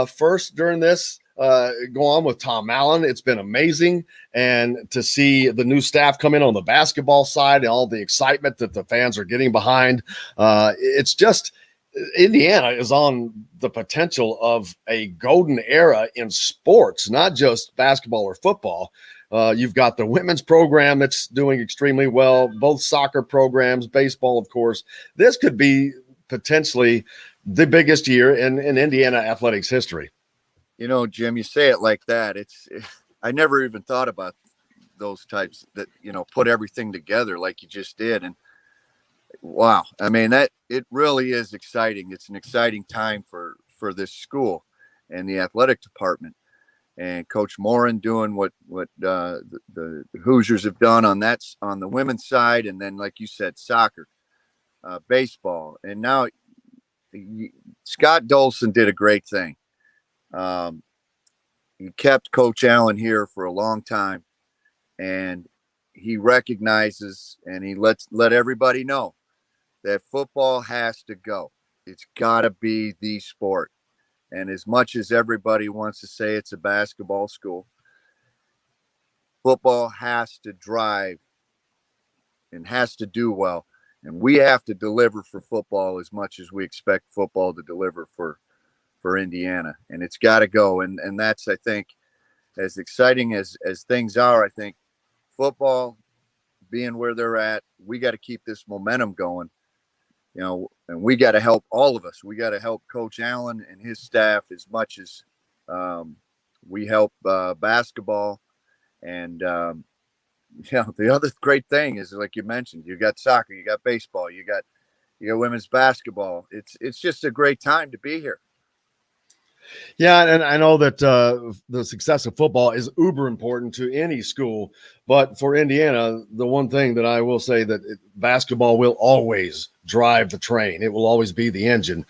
first during this go on with Tom Allen. It's been amazing. And to see the new staff come in on the basketball side and all the excitement that the fans are getting behind, it's just Indiana is on the potential of a golden era in sports, not just basketball or football. You've got the women's program that's doing extremely well, both soccer programs, baseball, of course. This could be potentially the biggest year in Indiana athletics history. Jim, you say it like that. I never even thought about those types that, put everything together like you just did. And wow. I mean, it really is exciting. It's an exciting time for this school and the athletic department. And Coach Morin doing what the Hoosiers have done on the women's side, and then, like you said, soccer, baseball, and now Scott Dolson did a great thing. He kept Coach Allen here for a long time, and he recognizes and he let everybody know that football has to go. It's got to be the sport. And as much as everybody wants to say it's a basketball school, football has to drive and has to do well. And we have to deliver for football as much as we expect football to deliver for Indiana. And it's got to go. And that's, I think, as exciting as things are, I think football being where they're at, we got to keep this momentum going. And we got to help all of us. We got to help Coach Allen and his staff as much as we help basketball. And, the other great thing is, like you mentioned, you got soccer, you got baseball, you got women's basketball. It's just a great time to be here. Yeah, and I know that the success of football is uber important to any school, but for Indiana, the one thing that I will say that basketball will always drive the train. It will always be the engine,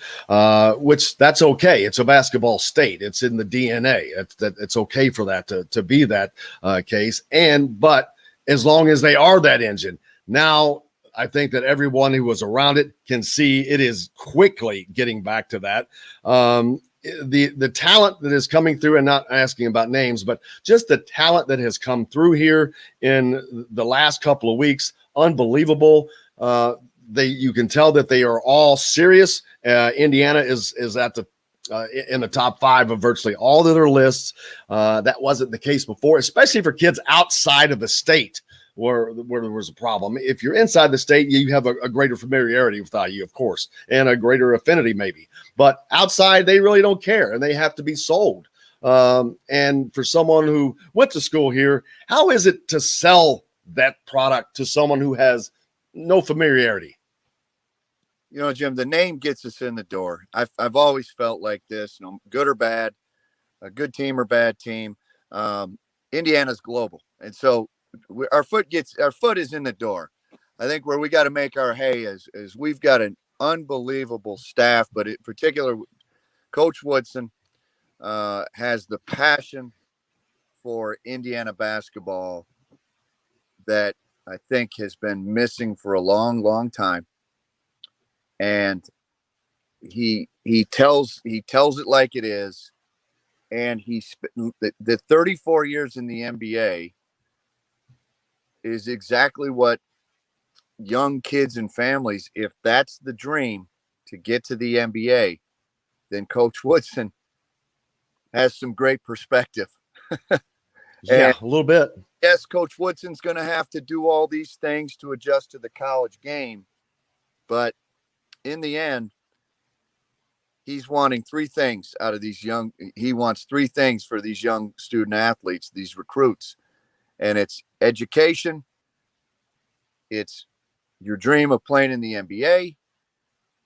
which that's okay. It's a basketball state. It's in the DNA. It's okay for that to be that case. But as long as they are that engine, now I think that everyone who was around it can see it is quickly getting back to that. The talent that is coming through, and not asking about names, but just the talent that has come through here in the last couple of weeks, unbelievable. You can tell that they are all serious. Indiana is at the in the top 5 of virtually all of their lists. That wasn't the case before, especially for kids outside of the state where there was a problem. If you're inside the state, you have a greater familiarity with IU, of course, and a greater affinity maybe. But outside, they really don't care, and they have to be sold. And for someone who went to school here, how is it to sell that product to someone who has no familiarity? You know, Jim, the name gets us in the door. I've always felt like this, good or bad, a good team or bad team. Indiana's global, and so our foot is in the door. I think where we got to make our hay is we've got an unbelievable staff, but in particular, Coach Woodson has the passion for Indiana basketball that I think has been missing for a long, long time. And he tells it like it is. And the 34 years in the NBA is exactly what young kids and families, if that's the dream to get to the NBA, then Coach Woodson has some great perspective. Yeah, a little bit. Yes, Coach Woodson's going to have to do all these things to adjust to the college game. But in the end, he's wanting 3 things out of he wants 3 things for these young student athletes, these recruits. And it's education, it's your dream of playing in the NBA,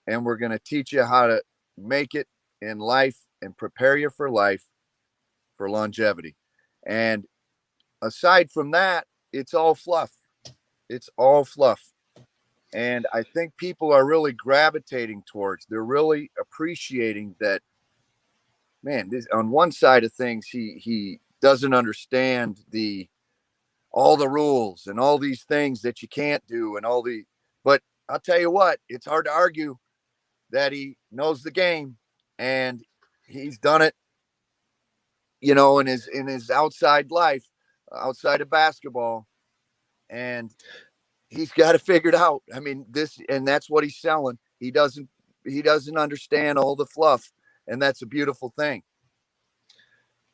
and we're going to teach you how to make it in life and prepare you for life, for longevity. And aside from that, it's all fluff. It's all fluff. And I think people are really gravitating towards, they're really appreciating that, man, on one side of things, he doesn't understand all the rules and all these things that you can't do but I'll tell you what, it's hard to argue that he knows the game and he's done it, in his outside life, outside of basketball, and he's got it figured out. I mean, that's what he's selling. He doesn't understand all the fluff, and that's a beautiful thing.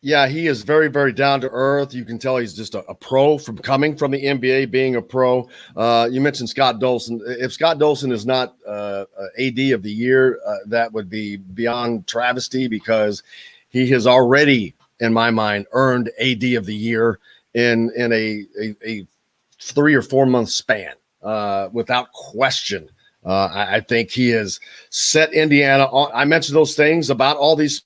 Yeah, he is very, very down to earth. You can tell he's just a pro coming from the NBA, being a pro. You mentioned Scott Dolson. If Scott Dolson is not AD of the year, that would be beyond travesty, because he has already, in my mind, earned AD of the year in a 3 or 4 month span, without question. I think he has set Indiana on. I mentioned those things about all these.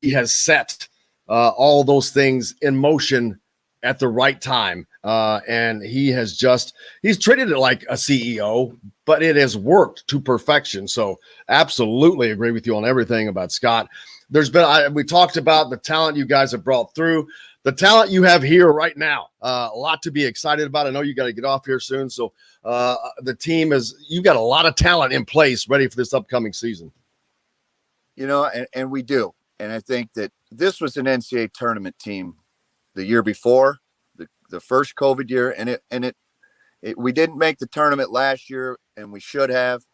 He has set all those things in motion at the right time. And he's treated it like a CEO, but it has worked to perfection. So absolutely agree with you on everything about Scott. We talked about the talent you guys have brought through, the talent you have here right now. A lot to be excited about. I know you got to get off here soon. So the team you've got a lot of talent in place ready for this upcoming season. And we do. And I think that this was an NCAA tournament team the year before, the first COVID year, and we didn't make the tournament last year, and we should have.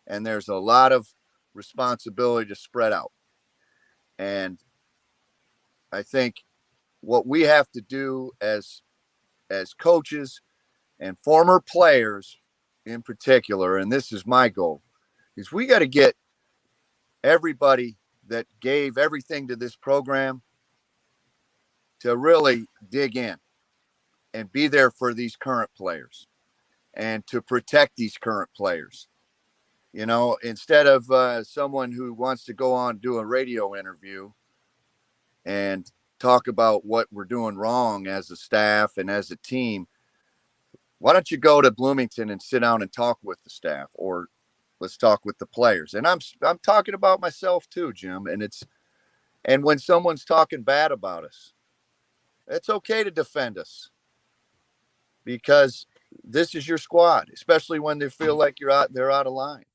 And there's a lot of responsibility to spread out. And I think what we have to do as coaches and former players in particular, and this is my goal, is we got to get everybody that gave everything to this program to really dig in and be there for these current players and to protect these current players. Instead of someone who wants to go on, do a radio interview and talk about what we're doing wrong as a staff and as a team, Why don't you go to Bloomington and sit down and talk with the staff, or let's talk with the players? And I'm talking about myself too, Jim. And when someone's talking bad about us, it's okay to defend us, because this is your squad, especially when they feel like they're out of line.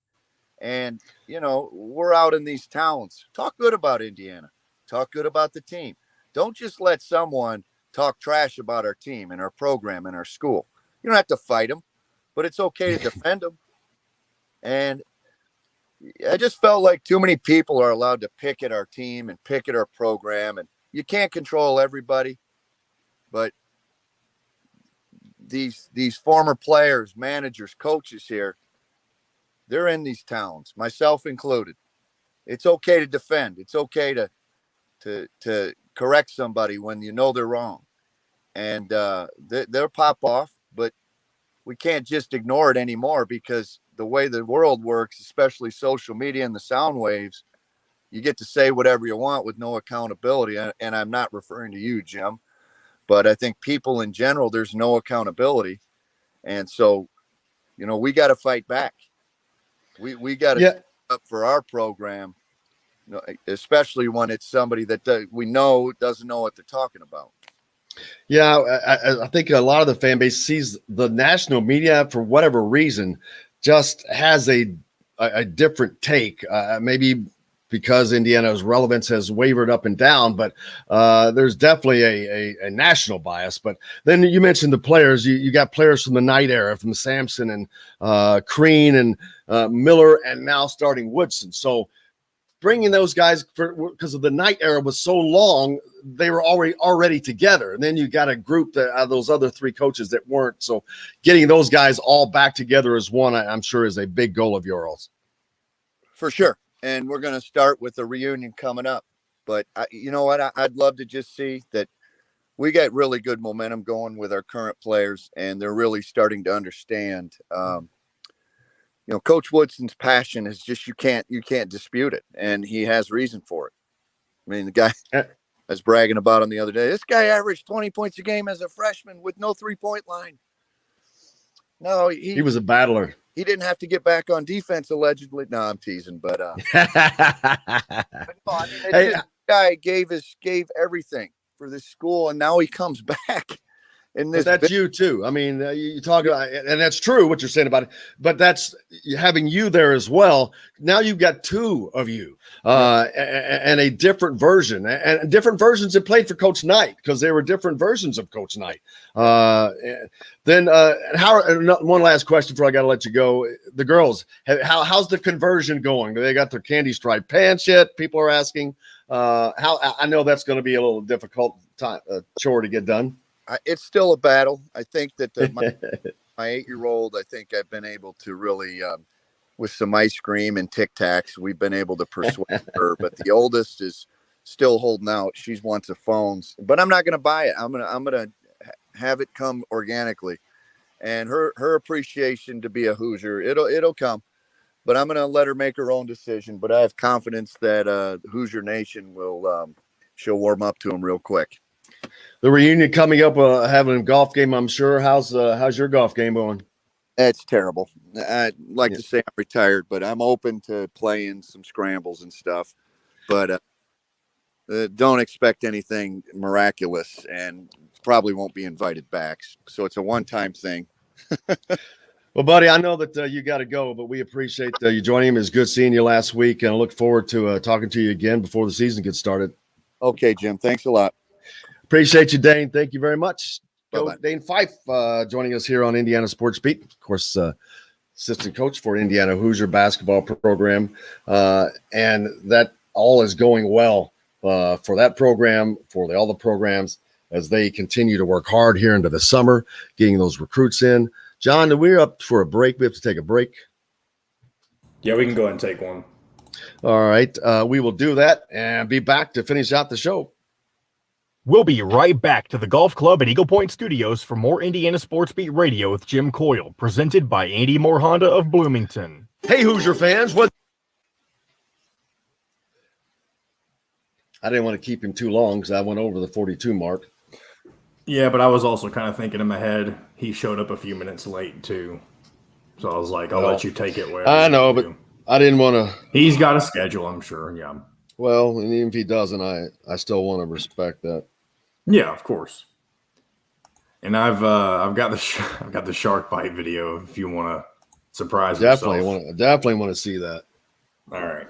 And, we're out in these towns. Talk good about Indiana. Talk good about the team. Don't just let someone talk trash about our team and our program and our school. You don't have to fight them, but it's okay to defend them. And I just felt like too many people are allowed to pick at our team and pick at our program. And you can't control everybody, but these former players, managers, coaches here, they're in these towns, myself included. It's okay to defend. It's okay to correct somebody when they're wrong. And they'll pop off, but we can't just ignore it anymore, because the way the world works, especially social media and the sound waves, you get to say whatever you want with no accountability. And I'm not referring to you, Jim, but I think people in general, there's no accountability. And so, we got to fight back. We got to stand up for our program, especially when it's somebody that we know doesn't know what they're talking about. Yeah, I think a lot of the fan base sees the national media, for whatever reason, just has a different take. Maybe because Indiana's relevance has wavered up and down, but there's definitely a national bias. But then you mentioned the players. You got players from the Knight era, from Sampson and Crean and Miller, and now starting Woodson. So bringing those guys, because of the Knight era was so long, they were already together. And then you got a group those other three coaches that weren't. So getting those guys all back together as one, I'm sure, is a big goal of yours. For sure. And we're going to start with the reunion coming up. But you know what? I'd love to just see that we got really good momentum going with our current players, and they're really starting to understand. Coach Woodson's passion is just, you can't dispute it, and he has reason for it. I mean, the guy I was bragging about him the other day. This guy averaged 20 points a game as a freshman with no 3-point line. No, he was a battler. He didn't have to get back on defense, allegedly. No, I'm teasing, but this guy gave everything for this school, and now he comes back. And that's you too. I mean, you talk about, and that's true what you're saying about it, but that's having you there as well. Now you've got two of you, and a different version, and different versions that played for Coach Knight, because there were different versions of Coach Knight. Then one last question before I got to let you go. The girls, how's the conversion going? Do they got their candy striped pants yet? People are asking. I know that's going to be a little difficult chore to get done. It's still a battle. I think that my 8-year-old, I think I've been able to really, with some ice cream and Tic Tacs, we've been able to persuade her. But the oldest is still holding out. She wants the phones, but I'm not going to buy it. I'm gonna have it come organically, and her appreciation to be a Hoosier, it'll come. But I'm going to let her make her own decision. But I have confidence that Hoosier Nation will she'll warm up to him real quick. The reunion coming up, having a golf game, I'm sure. How's your golf game going? It's terrible. I'd like to say I'm retired, but I'm open to playing some scrambles and stuff. But don't expect anything miraculous, and probably won't be invited back. So it's a one-time thing. Well, buddy, I know that you got to go, but we appreciate you joining him. It was good seeing you last week, and I look forward to talking to you again before the season gets started. Okay, Jim. Thanks a lot. Appreciate you, Dane. Thank you very much. Bye-bye. Dane Fife joining us here on Indiana Sports Beat. Of course, assistant coach for Indiana Hoosier basketball program. And that all is going well for that program, for all the programs, as they continue to work hard here into the summer, getting those recruits in. John, we're up for a break. We have to take a break. Yeah, we can go ahead and take one. All right. We will do that and be back to finish out the show. We'll be right back to the Golf Club at Eagle Point Studios for more Indiana Sports Beat Radio with Jim Coyle, presented by Andy Moore Honda of Bloomington. Hey, Hoosier fans. I didn't want to keep him too long because I went over the 42 mark. Yeah, but I was also kind of thinking in my head, he showed up a few minutes late too. So I was like, I'll let you take it wherever. I know, but I didn't want to. He's got a schedule, I'm sure. Yeah. Well, and even if he doesn't, I still want to respect that. Yeah, of course. And I've got the shark bite video if you want to surprise Definitely yourself. Definitely want to see that. All right.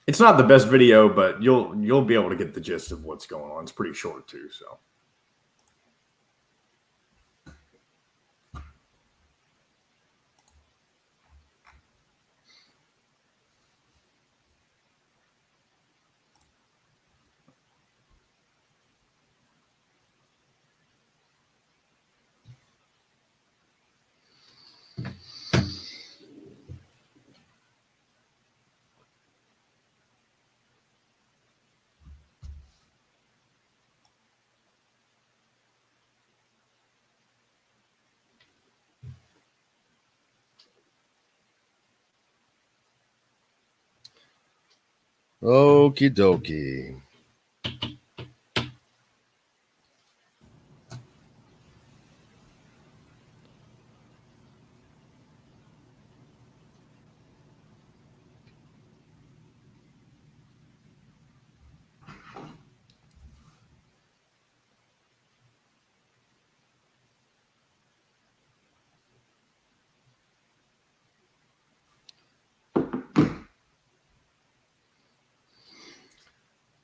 It's not the best video, but you'll be able to get the gist of what's going on. It's pretty short too, so. Okie dokie.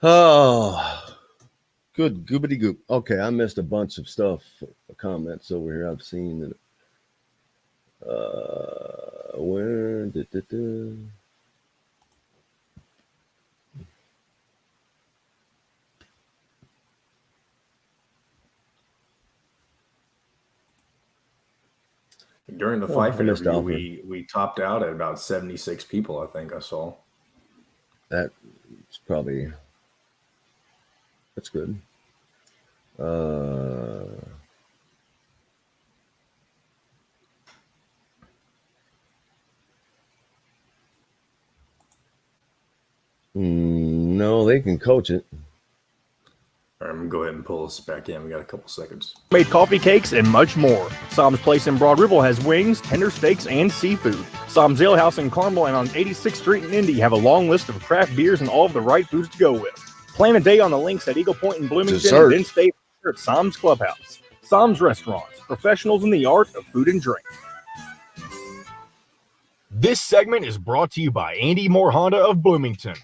Oh, good goobity goop. Okay, I missed a bunch of stuff, comments over here. I've seen it. Where did During the Fife interview, we topped out at about 76 people, I think I saw. That's probably that's good. No, they can coach it. All right, I'm going to go ahead and pull this back in. We got a couple seconds. Made coffee cakes and much more. Sam's Place in Broad Ripple has wings, tender steaks, and seafood. Sam's Ale House in Carmel and on 86th Street in Indy have a long list of craft beers and all of the right foods to go with. Plan a day on the links at Eagle Point in Bloomington and then stay at Sam's Clubhouse. Sam's Restaurants, professionals in the art of food and drink. This segment is brought to you by Andy Moore Honda of Bloomington.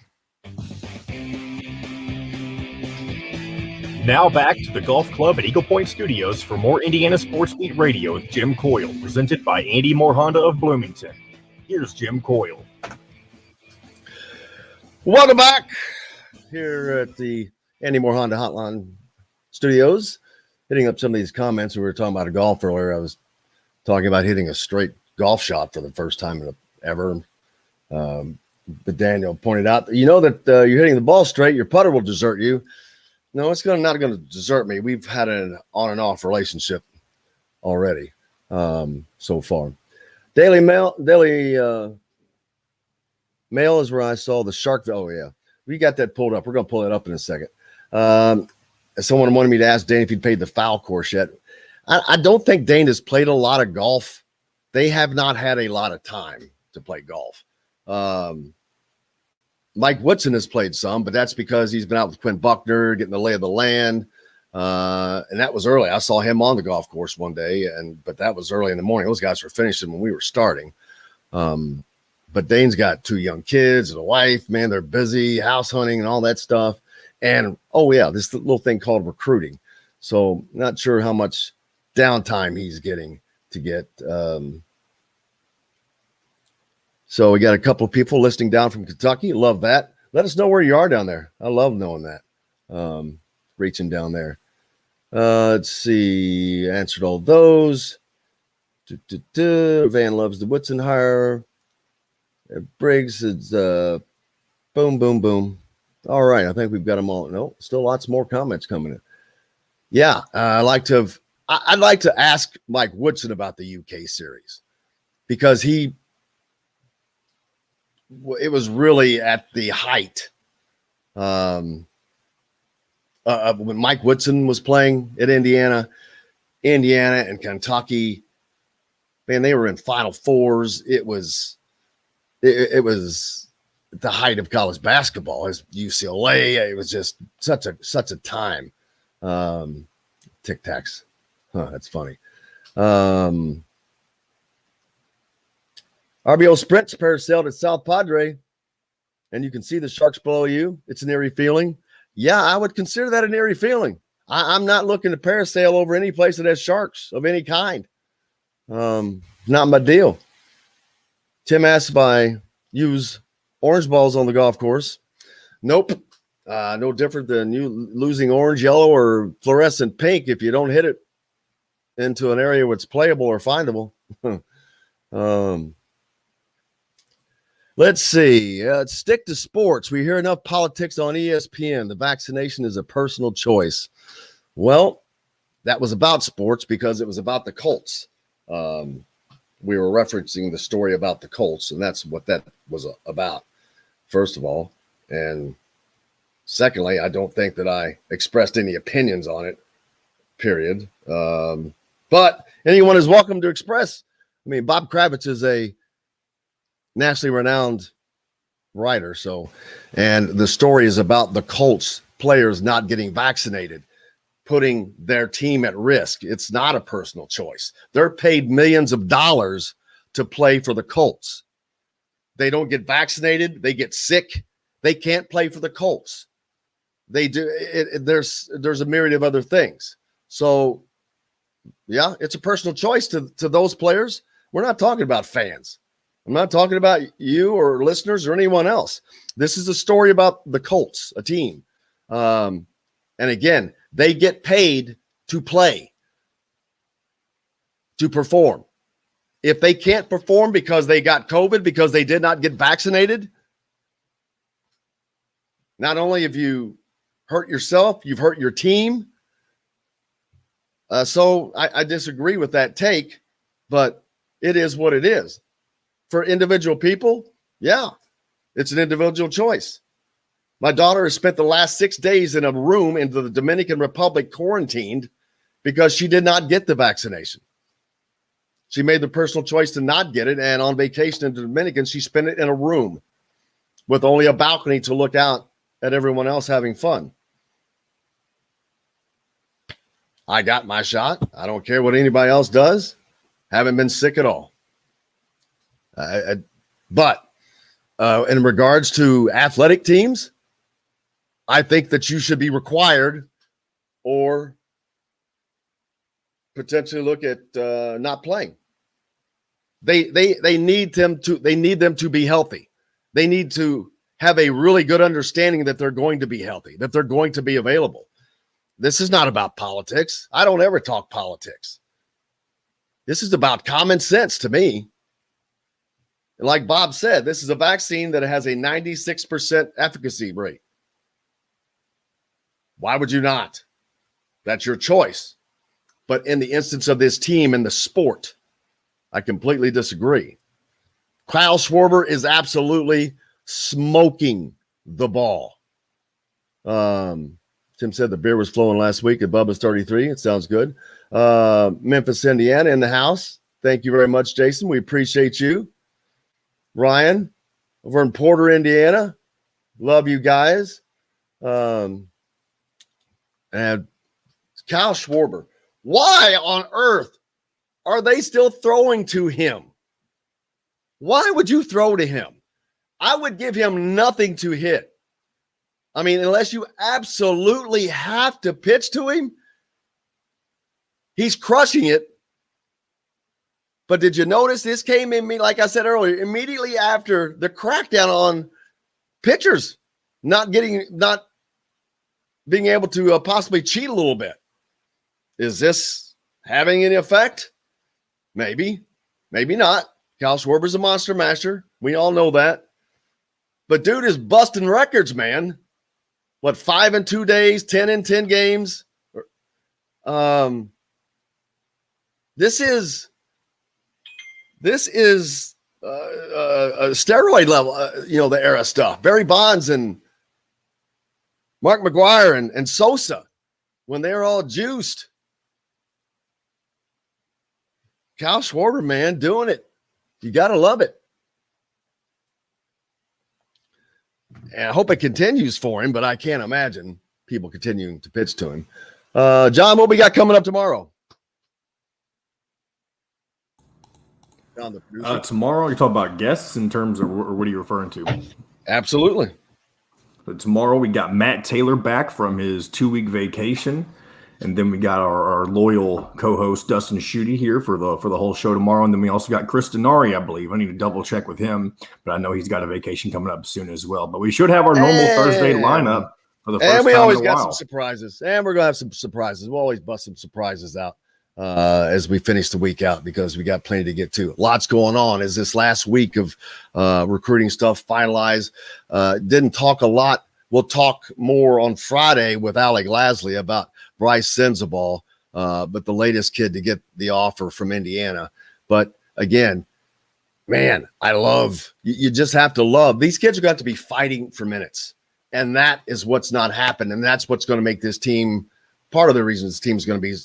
Now back to the Golf Club at Eagle Point Studios for more Indiana Sports Beat Radio with Jim Coyle, presented by Andy Moore Honda of Bloomington. Here's Jim Coyle. Welcome back here at the Andy Moore Honda Hotline Studios. Hitting up some of these comments. We were talking about a golf earlier. I was talking about hitting a straight golf shot for the first time ever. But Daniel pointed out, you know that you're hitting the ball straight, your putter will desert you. No, it's not going to desert me. We've had an on and off relationship already so far. Daily Mail is where I saw the shark. Oh, yeah. We got that pulled up. We're going to pull it up in a second. Someone wanted me to ask Dane if he'd played the foul course yet. I don't think Dane has played a lot of golf. They have not had a lot of time to play golf. Mike Woodson has played some, but that's because he's been out with Quinn Buckner, getting the lay of the land. And that was early. I saw him on the golf course one day, but that was early in the morning. Those guys were finishing when we were starting. But Dane's got 2 young kids and a wife. Man, they're busy, house hunting and all that stuff. And, oh, yeah, this little thing called recruiting. So not sure how much downtime he's getting to get. So we got a couple of people listening down from Kentucky. Love that. Let us know where you are down there. I love knowing that. Reaching down there. Let's see. Answered all those. Van loves the Woodson hire. Briggs is boom, boom, boom. All right. I think we've got them all. No, still lots more comments coming in. Yeah. I'd like to ask Mike Woodson about the UK series because it was really at the height of when Mike Woodson was playing at Indiana and Kentucky, man, they were in Final Fours. It was the height of college basketball. As UCLA, it was just such a time. Tic Tacs, that's funny. RBO Sprint's parasailed at South Padre, and you can see the sharks below you. It's an eerie feeling. Yeah, I would consider that an eerie feeling. I'm not looking to parasail over any place that has sharks of any kind. Not my deal. Tim asks if I use orange balls on the golf course. Nope. No different than you losing orange, yellow, or fluorescent pink if you don't hit it into an area where it's playable or findable. Let's see. Let's stick to sports. We hear enough politics on ESPN. The vaccination is a personal choice. Well, that was about sports because it was about the Colts. We were referencing the story about the Colts, and that's what that was about, first of all. And secondly, I don't think that I expressed any opinions on it, period. But anyone is welcome to express. I mean, Bob Kravitz is a nationally renowned writer. And the story is about the Colts players not getting vaccinated, putting their team at risk. It's not a personal choice. They're paid millions of dollars to play for the Colts. They don't get vaccinated. They get sick. They can't play for the Colts. They do. There's a myriad of other things. So, yeah, it's a personal choice to those players. We're not talking about fans. I'm not talking about you or listeners or anyone else. This is a story about the Colts, a team. And again, they get paid to play, to perform. If they can't perform because they got COVID, because they did not get vaccinated, not only have you hurt yourself, you've hurt your team. So I disagree with that take, but it is what it is. For individual people, yeah, it's an individual choice. My daughter has spent the last 6 days in a room in the Dominican Republic quarantined because she did not get the vaccination. She made the personal choice to not get it, and on vacation in the Dominican, she spent it in a room with only a balcony to look out at everyone else having fun. I got my shot. I don't care what anybody else does. Haven't been sick at all. But in regards to athletic teams, I think that you should be required or potentially look at not playing. They need them to be healthy. They need to have a really good understanding that they're going to be healthy, that they're going to be available. This is not about politics. I don't ever talk politics. This is about common sense to me. And like Bob said, this is a vaccine that has a 96% efficacy rate. Why would you not? That's your choice. But in the instance of this team and the sport, I completely disagree. Kyle Schwarber is absolutely smoking the ball. Tim said the beer was flowing last week at Bubba's 33. It sounds good. Memphis, Indiana in the house. Thank you very much, Jason. We appreciate you. Ryan over in Porter, Indiana. Love you guys. And Kyle Schwarber. Why on earth are they still throwing to him? Why would you throw to him? I would give him nothing to hit. I mean, unless you absolutely have to pitch to him, he's crushing it. But did you notice this came in me, like I said earlier, immediately after the crackdown on pitchers not being able to possibly cheat a little bit? Is this having any effect? Maybe, maybe not. Kyle Schwarber's a monster master. We all know that. But dude is busting records, man. What, 5 in 2 days, 10 in 10 games? This is a steroid level, the era stuff. Barry Bonds and Mark McGuire and Sosa when they're all juiced. Kyle Schwarber, man, doing it. You got to love it. And I hope it continues for him, but I can't imagine people continuing to pitch to him. John, what we got coming up tomorrow? John, the producer. Tomorrow, you're talking about guests in terms of, or what are you referring to? Absolutely. So tomorrow, we got Matt Taylor back from his 2-week vacation. And then we got our loyal co-host Dustin Schutte here for the whole show tomorrow. And then we also got Chris Denari, I believe. I need to double check with him, but I know he's got a vacation coming up soon as well. But we should have our normal Thursday lineup for the first time in a while. And we always got some surprises. And we're gonna have some surprises. We'll always bust some surprises out as we finish the week out because we got plenty to get to. Lots going on as this last week of recruiting stuff finalized. Didn't talk a lot. We'll talk more on Friday with Alec Lasley about Bryce Sensabaugh, but the latest kid to get the offer from Indiana. But again, man, I love you just have to love these kids are going to be fighting for minutes. And that is what's not happened. And that's what's going to make this team part of the reason this team is going to be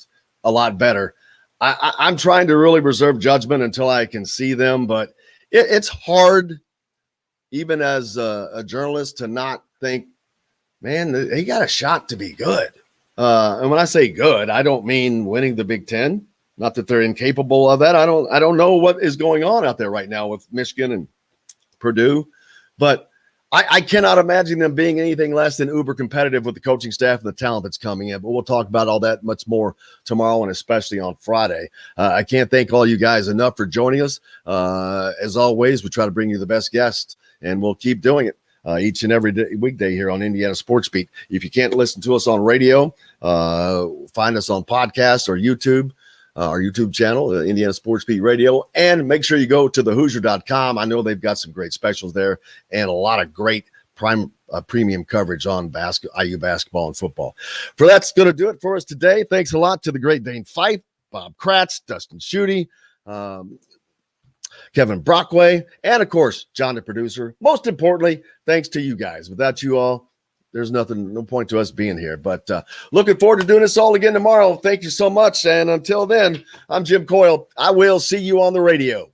a lot better. I'm trying to really reserve judgment until I can see them, but it's hard, even as a journalist, to not think, man, they got a shot to be good. And when I say good, I don't mean winning the Big Ten. Not that they're incapable of that. I don't know what is going on out there right now with Michigan and Purdue, but I cannot imagine them being anything less than uber competitive with the coaching staff and the talent that's coming in. But we'll talk about all that much more tomorrow and especially on Friday. I can't thank all you guys enough for joining us. As always, we try to bring you the best guests, and we'll keep doing it. Each and every weekday here on Indiana Sports Beat. If you can't listen to us on radio, find us on podcast or YouTube, our YouTube channel, Indiana Sports Beat Radio, and make sure you go to thehoosier.com. I know they've got some great specials there and a lot of great premium coverage on IU basketball and football. For that's going to do it for us today. Thanks a lot to the great Dane Fife, Bob Kratz, Dustin Schutte, Kevin Brockway, and of course, John, the producer. Most importantly, thanks to you guys. Without you all, there's no point to us being here. But looking forward to doing this all again tomorrow. Thank you so much. And until then, I'm Jim Coyle. I will see you on the radio.